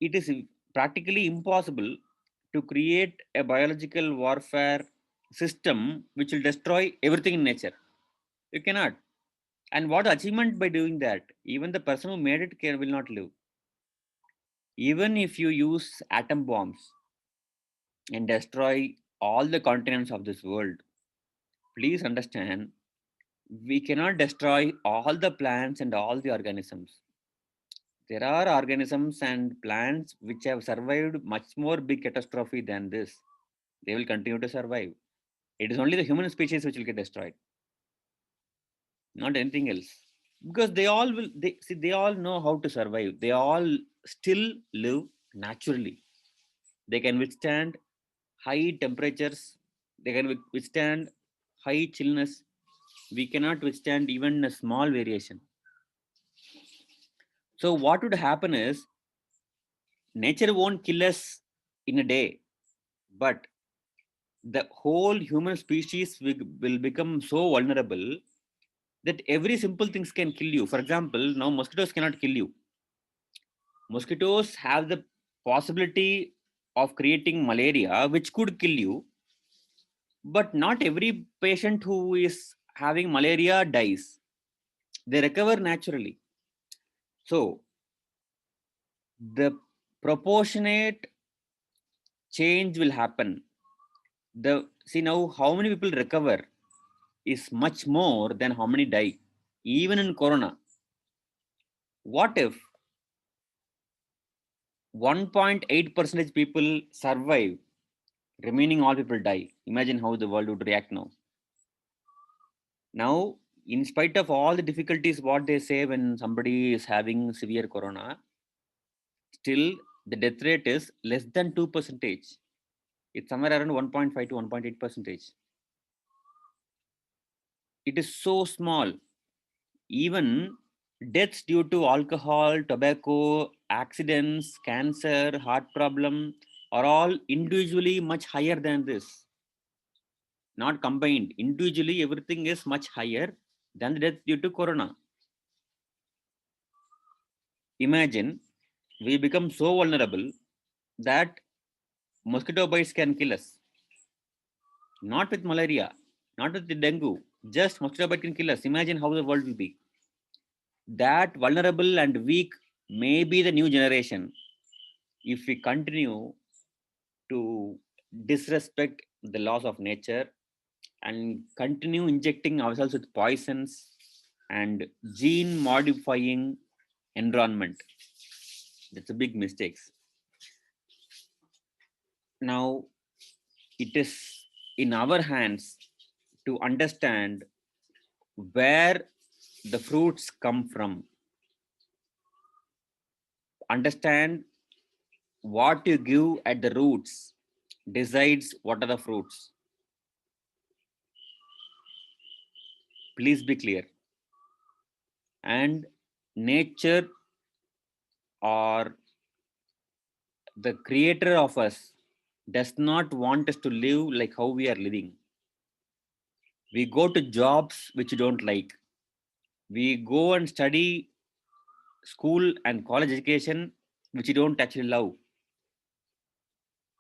It is practically impossible to create a biological warfare system which will destroy everything in nature. You cannot. And what achievement by doing that? Even the person who made it will not live. Even if you use atom bombs and destroy all the continents of this world, please understand, we cannot destroy all the plants and all the organisms. There are organisms and plants which have survived much more big catastrophe than this. They will continue to survive. It is only the human species which will get destroyed, not anything else. Because they all will, they see, they all know how to survive. They all still live naturally. They can withstand high temperatures. They can withstand high chillness. We cannot withstand even a small variation. So what would happen is, nature won't kill us in a day, but the whole human species will become so vulnerable that every simple things can kill you. For example, now mosquitoes cannot kill you. Mosquitoes have the possibility of creating malaria, which could kill you, but not every patient who is having malaria dies. They recover naturally. So the proportionate change will happen. The see now how many people recover is much more than how many die. Even in corona, what if 1.8% people survive, remaining all people die? Imagine how the world would react now. Now, in spite of all the difficulties, what they say when somebody is having severe corona, still the death rate is less than 2%. It's somewhere around 1.5 to 1.8%. It is so small. Even deaths due to alcohol, tobacco, accidents, cancer, heart problem are all individually much higher than this. Not combined. Individually, everything is much higher than the death due to corona. Imagine we become so vulnerable that mosquito bites can kill us. Not with malaria, not with the dengue, just mosquito bite can kill us. Imagine how the world will be. That vulnerable and weak may be the new generation if we continue to disrespect the laws of nature and continue injecting ourselves with poisons and gene modifying environment. That's a big mistake. Now it is in our hands to understand where the fruits come from, understand what you give at the roots decides what are the fruits. Please be clear. And nature or the creator of us does not want us to live like how we are living. We go to jobs which you don't like. We go and study school and college education which you don't actually love.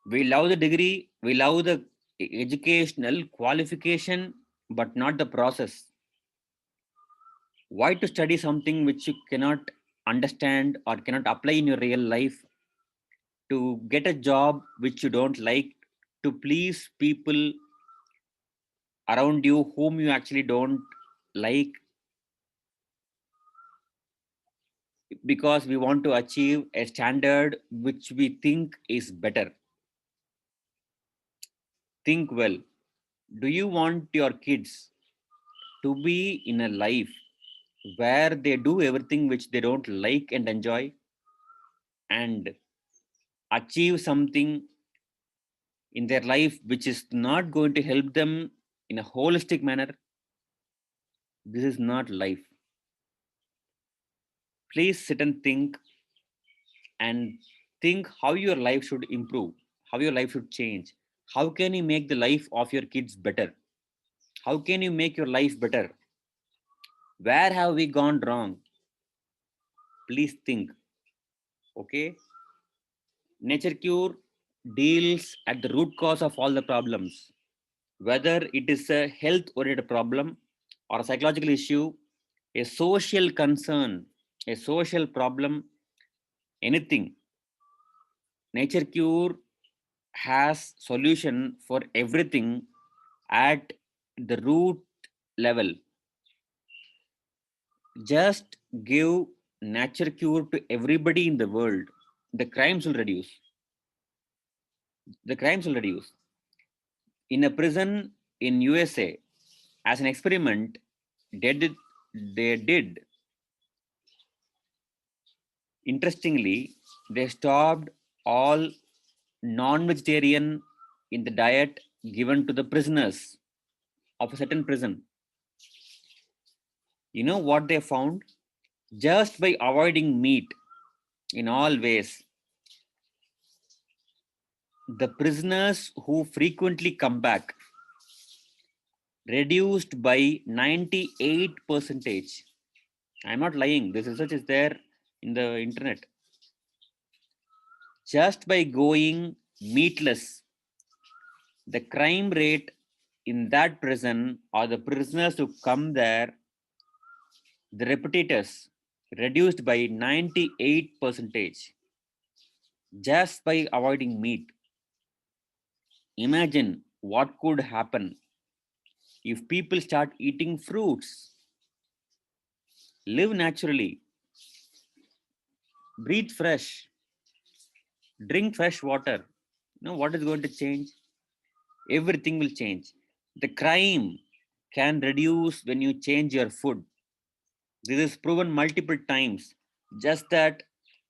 We love the degree, we love the educational qualification, but not the process. Why to study something which you cannot understand or cannot apply in your real life, to get a job which you don't like, to please people around you whom you actually don't like, because we want to achieve a standard which we think is better? Think well. Do you want your kids to be in a life where they do everything which they don't like and enjoy, and achieve something in their life which is not going to help them in a holistic manner? This is not life. Please sit and and think how your life should improve, how your life should change. How can you make the life of your kids better? How can you make your life better? Where have we gone wrong? Please think. Okay? Nature Cure deals at the root cause of all the problems, whether it is a health oriented problem or a psychological issue, a social concern, a social problem, anything. Nature Cure has solution for everything at the root level. Just give nature cure to everybody in the world, the crimes will reduce. The crimes will reduce. In a prison in USA, as an experiment, they did interestingly, they stopped all non-vegetarian in the diet given to the prisoners of a certain prison. You know what they found? Just by avoiding meat in all ways, the prisoners who frequently come back reduced by 98 percentage. I'm not lying. This research is there in the internet. Just by going meatless, the crime rate in that prison or the prisoners who come there, the repetators, reduced by 98 percentage just by avoiding meat. Imagine what could happen If people start eating fruits, live naturally, breathe fresh, drink fresh water, what is going to change? Everything will change. The crime can reduce when you change your food. This is proven multiple times. Just that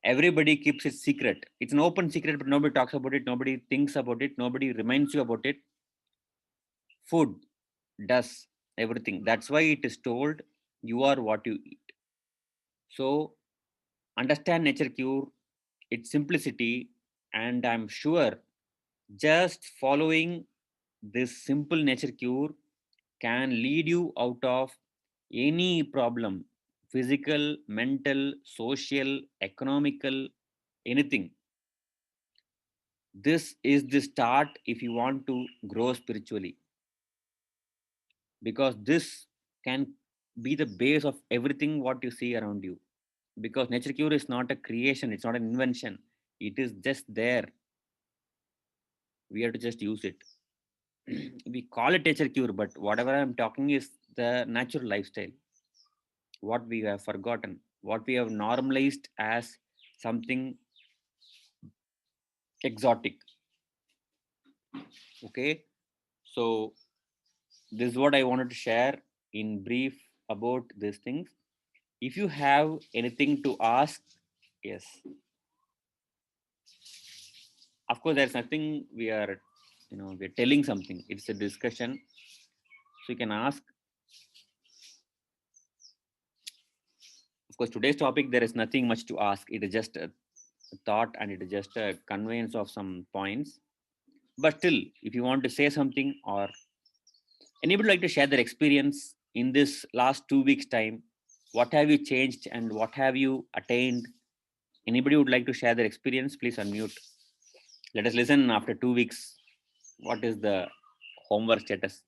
everybody keeps it secret. It's an open secret, but nobody talks about it. Nobody thinks about it. Nobody reminds you about it. Food does everything. That's why it is told you are what you eat. So understand nature cure, its simplicity, and I'm sure just following this simple nature cure can lead you out of any problem, physical, mental, social, economical, anything. This is the start if you want to grow spiritually, because this can be the base of everything what you see around you. Because nature cure is not a creation, it's not an invention, it is just there. We have to just use it. We call it nature cure, but whatever I'm talking is the natural lifestyle, what we have forgotten, what we have normalized as something exotic. Okay, so this is what I wanted to share in brief about these things. If you have anything to ask, yes, of course, there's nothing we are, we're telling something, it's a discussion, so you can ask. Of course, today's topic, there is nothing much to ask, it is just a thought and it is just a conveyance of some points. But still, if you want to say something, or anybody like to share their experience in this last 2 weeks time, what have you changed and what have you attained? Anybody would like to share their experience, please unmute. Let us listen after 2 weeks. What is the homework status?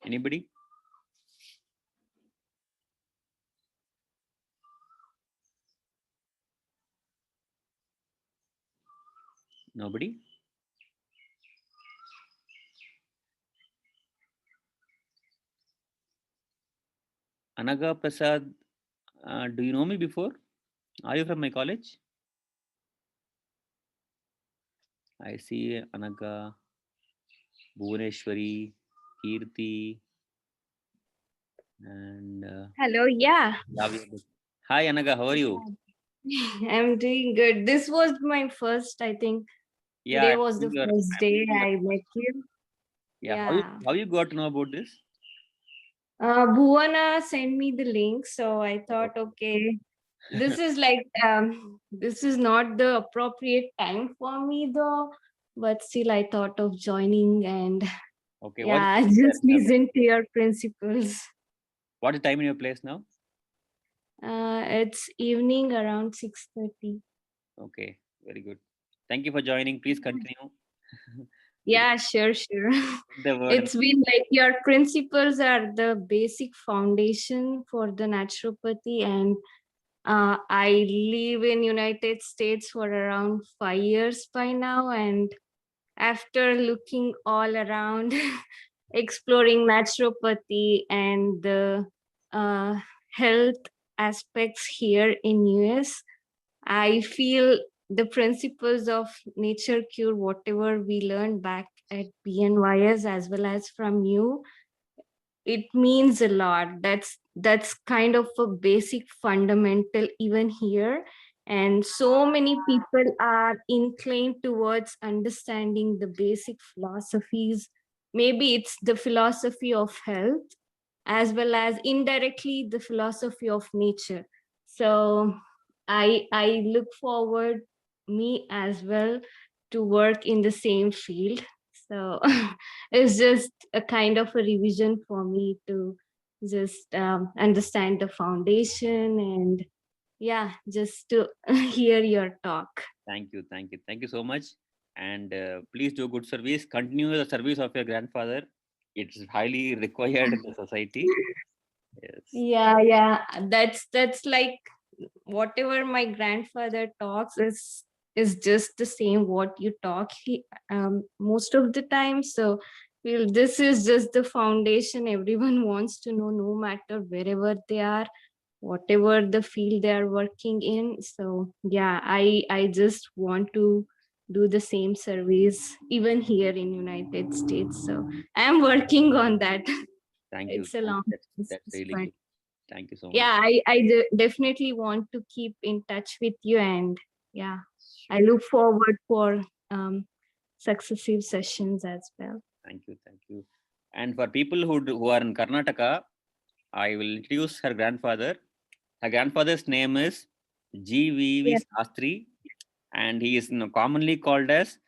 Anybody? Nobody? Anaga Prasad, do you know me before? Are you from my college? I see Anaga, Bhuvaneshwari, Kirti, and Hello, yeah. Lavya. Hi Anaga, how are you? I'm doing good. This was my first, I think Yeah, today was the first I'm day seeing your I met you. yeah. How you Yeah. how you got to know about this? Bhuwana sent me the link, so I Oh, thought, okay, this is like this is not the appropriate time for me though, but still I thought of joining and okay, yeah, what's I just listen to your principles. what is time in your place now? It's evening around 6:30. Okay, very good. Thank you for joining. Please continue with Yeah, sure, sure. the word. It's been like your principles are the basic foundation for the naturopathy, and I live in United States for around 5 years by now, and after looking all around, exploring naturopathy and the uh, health aspects here in US, I feel the principles of nature cure, whatever we learned back at PNYS as well as from you, it means a lot. That's kind of a basic fundamental even here. And so many people are inclined towards understanding the basic philosophies. Maybe it's the philosophy of health as well as indirectly the philosophy of nature. So I look forward me as well to work in the same field. So it's just a kind of a revision for me to just understand the foundation and yeah, just to hear your talk. Thank you so much. And please do good service. Continue the service of your grandfather. It's highly required in the society. Yes. Yeah, yeah, that's like whatever my grandfather talks is just the same what you talk most of the time. So feel this is just the foundation everyone wants to know, no matter wherever they are, whatever the field they are working in. So yeah, I just want to do the same service even here in United States. So I'm working on that. Thank you. It's a long That's process, really but good. Thank you so much. yeah, definitely want to keep in touch with you, and yeah, I Sure. look forward for um, successive sessions as well. Thank you. Thank you. And for people who are in Karnataka, I will introduce her grandfather. Her grandfather's name is G.V.V. Yeah. Sastri, and he is commonly called as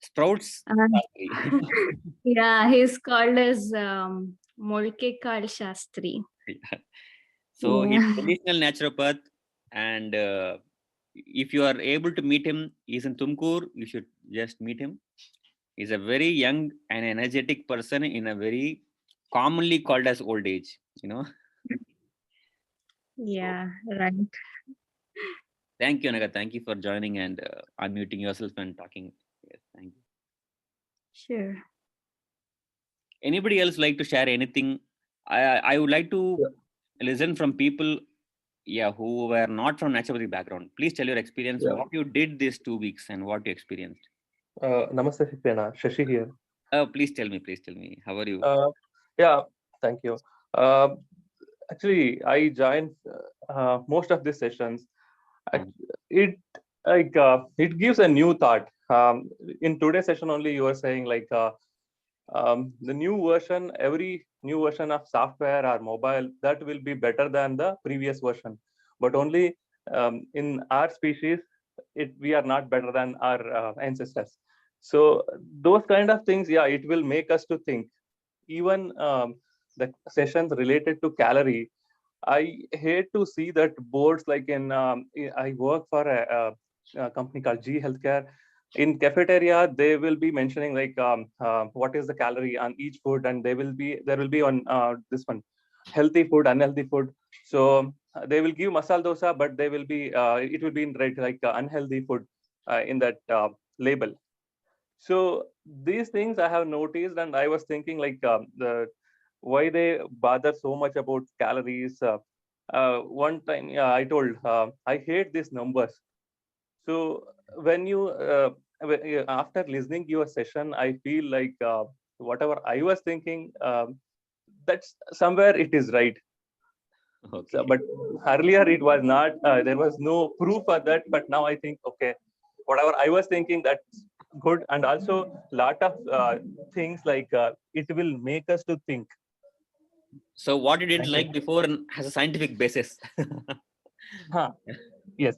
Sprouts Sastri. Yeah, he's called as Molkekal Shastri. So he's Yeah. traditional naturopath, and if you are able to meet him, he's in Tumkur. You should just meet him. He's a very young and energetic person in a very commonly called as old age. So Yeah, right. thank you, Naga. Thank you for joining and unmuting yourself and talking. Yes, thank you. Sure. Anybody else like to share anything? I would like to Yeah, listen from people, yeah, who were not from naturopathy background. Please tell your experience, yeah. what you did these 2 weeks and what you experienced. Namaste, Shipena. Shashi here. Please tell me. Please tell me. How are you? Uh, yeah, thank you. Uh, Actually, I joined most of these sessions. Mhm. Act- It it gives a new thought. In today's session only, you were saying the new version, every new version of software or mobile that will be better than the previous version. But only in our species, we are not better than our ancestors. So those kind of things, yeah, it will make us to think. Even the sessions related to calorie, I hate to see that boards like I work for a company called G Healthcare. In cafeteria, they will be mentioning what is the calorie on each food, and there will be on this one healthy food, unhealthy food. So they will give masala dosa, but they will be it will be in red unhealthy food in that label. So these things I have noticed, and I was thinking the why they bother so much about calories. One time, yeah, I told I hate these numbers. So when you after listening your session, I feel like whatever I was thinking, that's somewhere it is right. So, Okay. but earlier it was not. There was no proof for that. But now I think, okay, whatever I was thinking, that's good. And also lot of things it will make us to think. So what you didn't Thank you. like before has a scientific basis. Huh. Yes.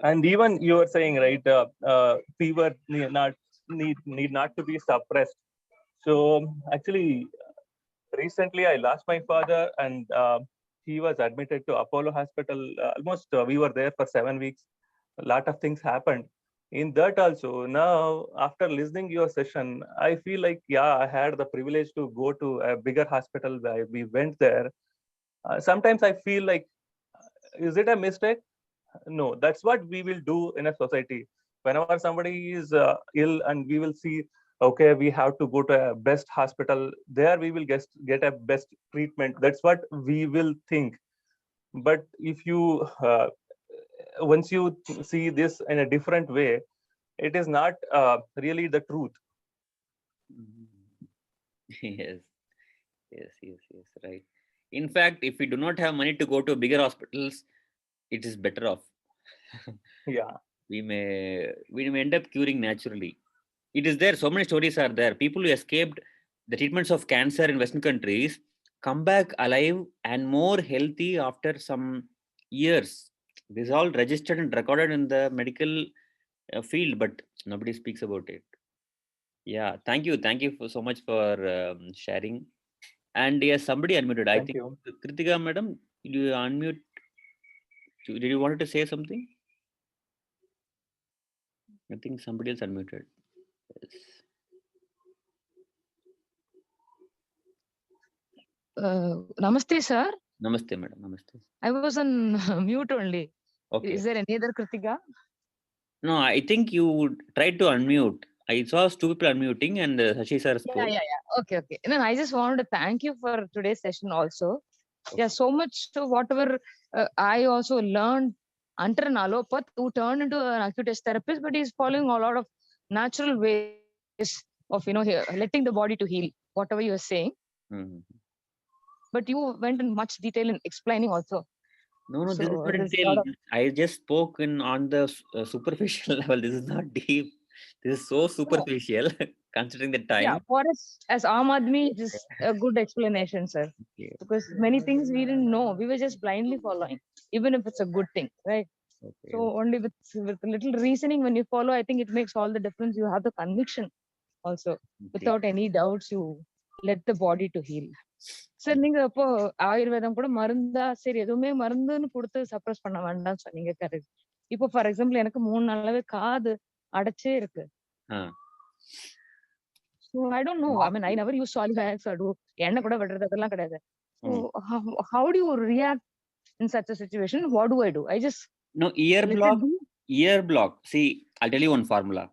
And even you were saying, right, fever need not to be suppressed. So actually, recently I lost my father, and he was admitted to Apollo Hospital. Almost we were there for 7 weeks. A lot of things happened. In that also, now after listening your session, I feel like, yeah, I had the privilege to go to a bigger hospital. We went there. Sometimes I feel like, is it a mistake? No, that's what we will do in a society. Whenever somebody is ill, and we will see, okay, we have to go to a best hospital. There we will get a best treatment. That's what we will think. But if you once you see this in a different way, it is not really the truth. Yes, yes, right. In fact, if we do not have money to go to bigger hospitals, it is better off. Yeah. We may end up curing naturally. It is there. So many stories are there. People who escaped the treatments of cancer in Western countries come back alive and more healthy after some years. This is all registered and recorded in the medical field, but nobody speaks about it. Yeah, thank you so much for sharing. And yes, somebody unmuted. I Thank think you. Kritika, madam, did you unmute? Did you want to say something? I think somebody else unmuted. Yes. Namaste, sir. Namaste, madam. Namaste. I was on mute only. Okay. Is there any other Kritika? No, I think you tried to unmute. I saw two people unmuting and Shashi sir spoke. Yeah. Okay. And then I just wanted to thank you for today's session also. Yeah, so much to whatever I also learned under an allopath who turned into an acute therapist, but he's following a lot of natural ways of, letting the body to heal, whatever you are saying. Mhm. But you went in much detail in explaining also. No, this is So not a there's a lot detail. of, I just spoke on the superficial level. This is not deep. This is so yeah, superficial considering the yeah, time. for us as Aam Aadmi, it is a good explanation, sir. Okay. Because many things we didn't know. We were just blindly following, even if it's a good thing, right? Okay. So only with a little reasoning when you follow, I think it makes all the difference. You have the conviction also. Okay. Without any doubts, you let the body to heal. Sir நீங்க அப்போ ஆயுர்வேதம் கூட மருந்தா சரி எதுவுமே மருந்துன்னு கொடுத்து suppress பண்ண வேண்டாம்னு சொன்னீங்க கரெக்ட். இப்போ ஃபார் எக்ஸாம்பிள் எனக்கு 3 நாளாவே காது அடைச்சே இருக்கு. So I don't know. I mean, I never use solid wax or do எண்ணெய் கூட விடுறது அதெல்லாம் கிடையாது. So how do you react in such a situation? What do I do? I just No, ear block. See, I'll tell you one formula.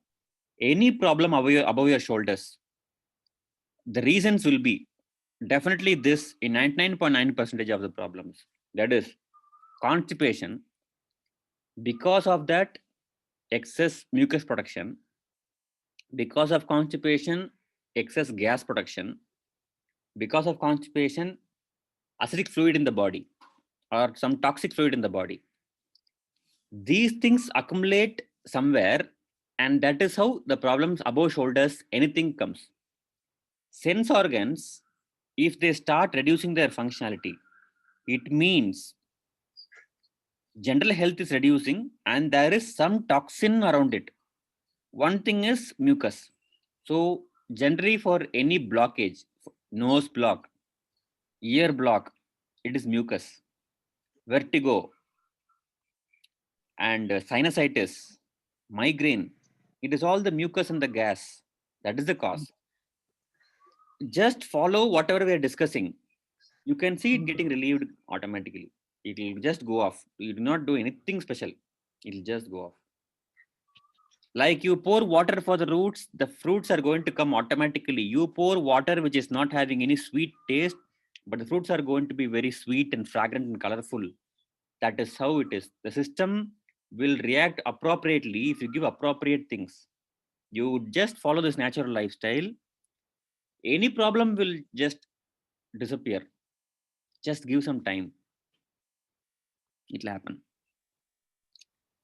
Any problem above your shoulders, the reasons will be definitely this in 99.9% of the problems. That is constipation. Because of that, excess mucus production. Because of constipation, excess gas production. Because of constipation, acidic fluid in the body or some toxic fluid in the body. These things accumulate somewhere, and that is how the problems above shoulders, anything comes. Sense organs, if they start reducing their functionality, it means general health is reducing and there is some toxin around it. One thing is mucus. So generally for any blockage, nose block, ear block, it is mucus. Vertigo and sinusitis, migraine, it is all the mucus and the gas. That is the cause. Just follow whatever we are discussing. You can see it getting relieved automatically. It will just go off. You do not do anything special. It will just go off. Like you pour water for the roots, the fruits are going to come automatically. You pour water which is not having any sweet taste, but the fruits are going to be very sweet and fragrant and colorful. That is how it is. The system will react appropriately if you give appropriate things. You just follow this natural lifestyle, any problem will just disappear. Just give some time, it'll happen.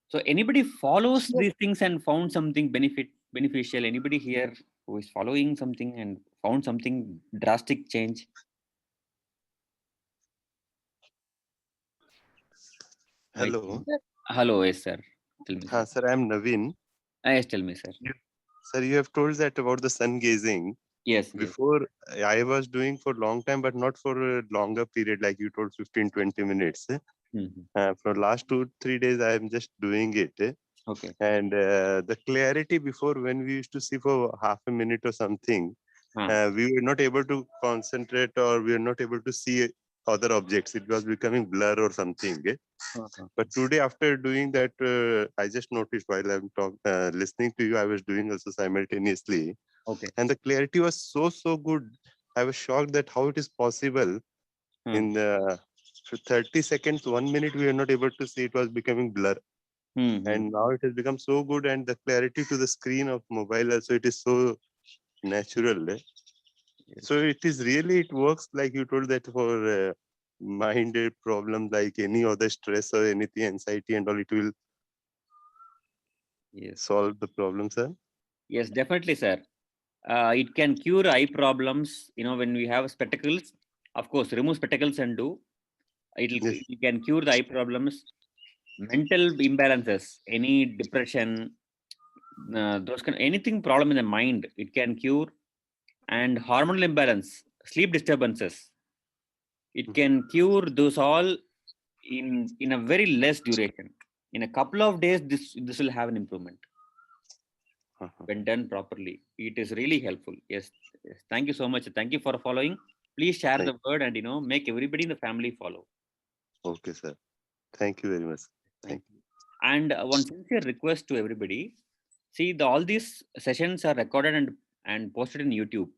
So anybody follows these things and found something beneficial? Anybody here who is following something and found something drastic change? Hello. Hello, yes sir. Tell me. Sir, I am Naveen. Yes, tell me, sir. Sir, you have told that about the sun gazing. Yes. Before I was doing for long time, but not for a longer period, like you told 15-20 minutes. For last 2-3 days, I am just doing it. Okay. And the clarity before, when we used to see for half a minute or something, we were not able to concentrate or we were not able to see other objects. It was becoming blur or something. But today, after doing that, I just noticed while I'm listening to you, I was doing also simultaneously. Okay. And the clarity was so good. I was shocked that how it is possible. In 30 seconds, 1 minute, we were not able to see. It was becoming blur. And now it has become so good, and the clarity to the screen of mobile also, it is so natural. So it is really, it works like you told that for mind problem, like any other stress or anything, anxiety and all, it will solve the problem, sir. Yes, definitely, sir. It can cure eye problems. You know, when we have spectacles, of course, remove spectacles and do. It can cure the eye problems. Mental imbalances, any depression, those kind, anything problem in the mind, it can cure. And hormonal imbalance, sleep disturbances, it can cure those all in a very less duration. In a couple of days, this will have an improvement when done properly. It is really helpful. Yes. Thank you so much. Thank you for following. Please share the word and make everybody in the family follow. Okay, sir. Thank you very much. Thank you. And one sincere request to everybody. See, all these sessions are recorded and posted in YouTube.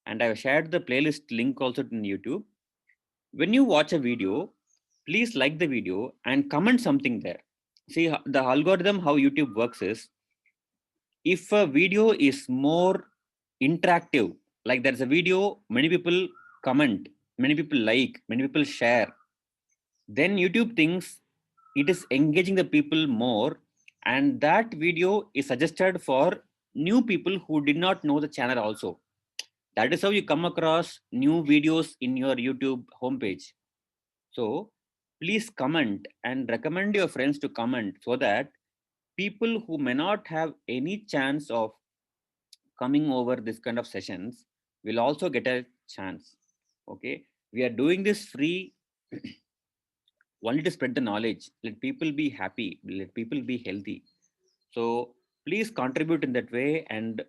And I've shared the playlist link also in YouTube. When you watch a video, please like the video and comment something there. See, the algorithm, how YouTube works is, if a video is more interactive, like there's a video, many people comment, many people like, many people share, then YouTube thinks it is engaging the people more, and that video is suggested for new people who did not know the channel also. That is how you come across new videos in your YouTube homepage. So please comment and recommend your friends to comment, so that people who may not have any chance of coming over this kind of sessions will also get a chance. Okay, we are doing this free only to spread the knowledge. Let people be happy, let people be healthy. So please contribute in that way, and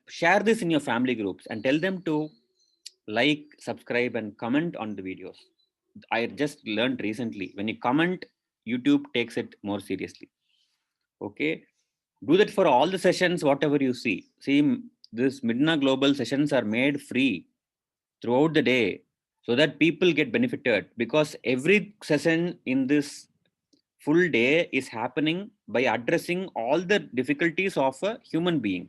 share this in your family groups and tell them to like, subscribe and comment on the videos. I just learned recently, when you comment, YouTube takes it more seriously. Okay, do that for all the sessions, whatever you see. This Midna Global sessions are made free throughout the day, so that people get benefited, because every session in this full day is happening by addressing all the difficulties of a human being.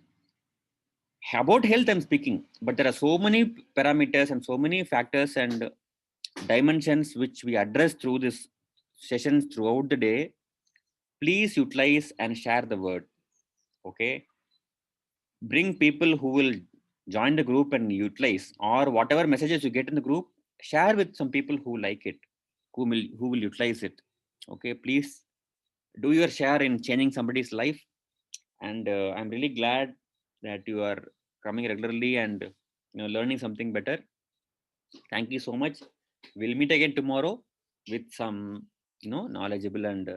About health I'm speaking, but there are so many parameters and so many factors and dimensions which we address through this sessions throughout the day. Please utilize and share the word. Okay, bring people who will join the group and utilize, or whatever messages you get in the group, share with some people who like it, who will utilize it. Okay, please do your share in changing somebody's life. And I'm really glad that you are coming regularly and learning something better. Thank you so much. We'll meet again tomorrow with some knowledgeable and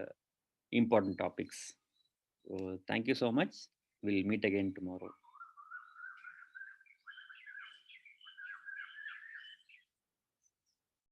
important topics. Thank you so much. We'll meet again tomorrow.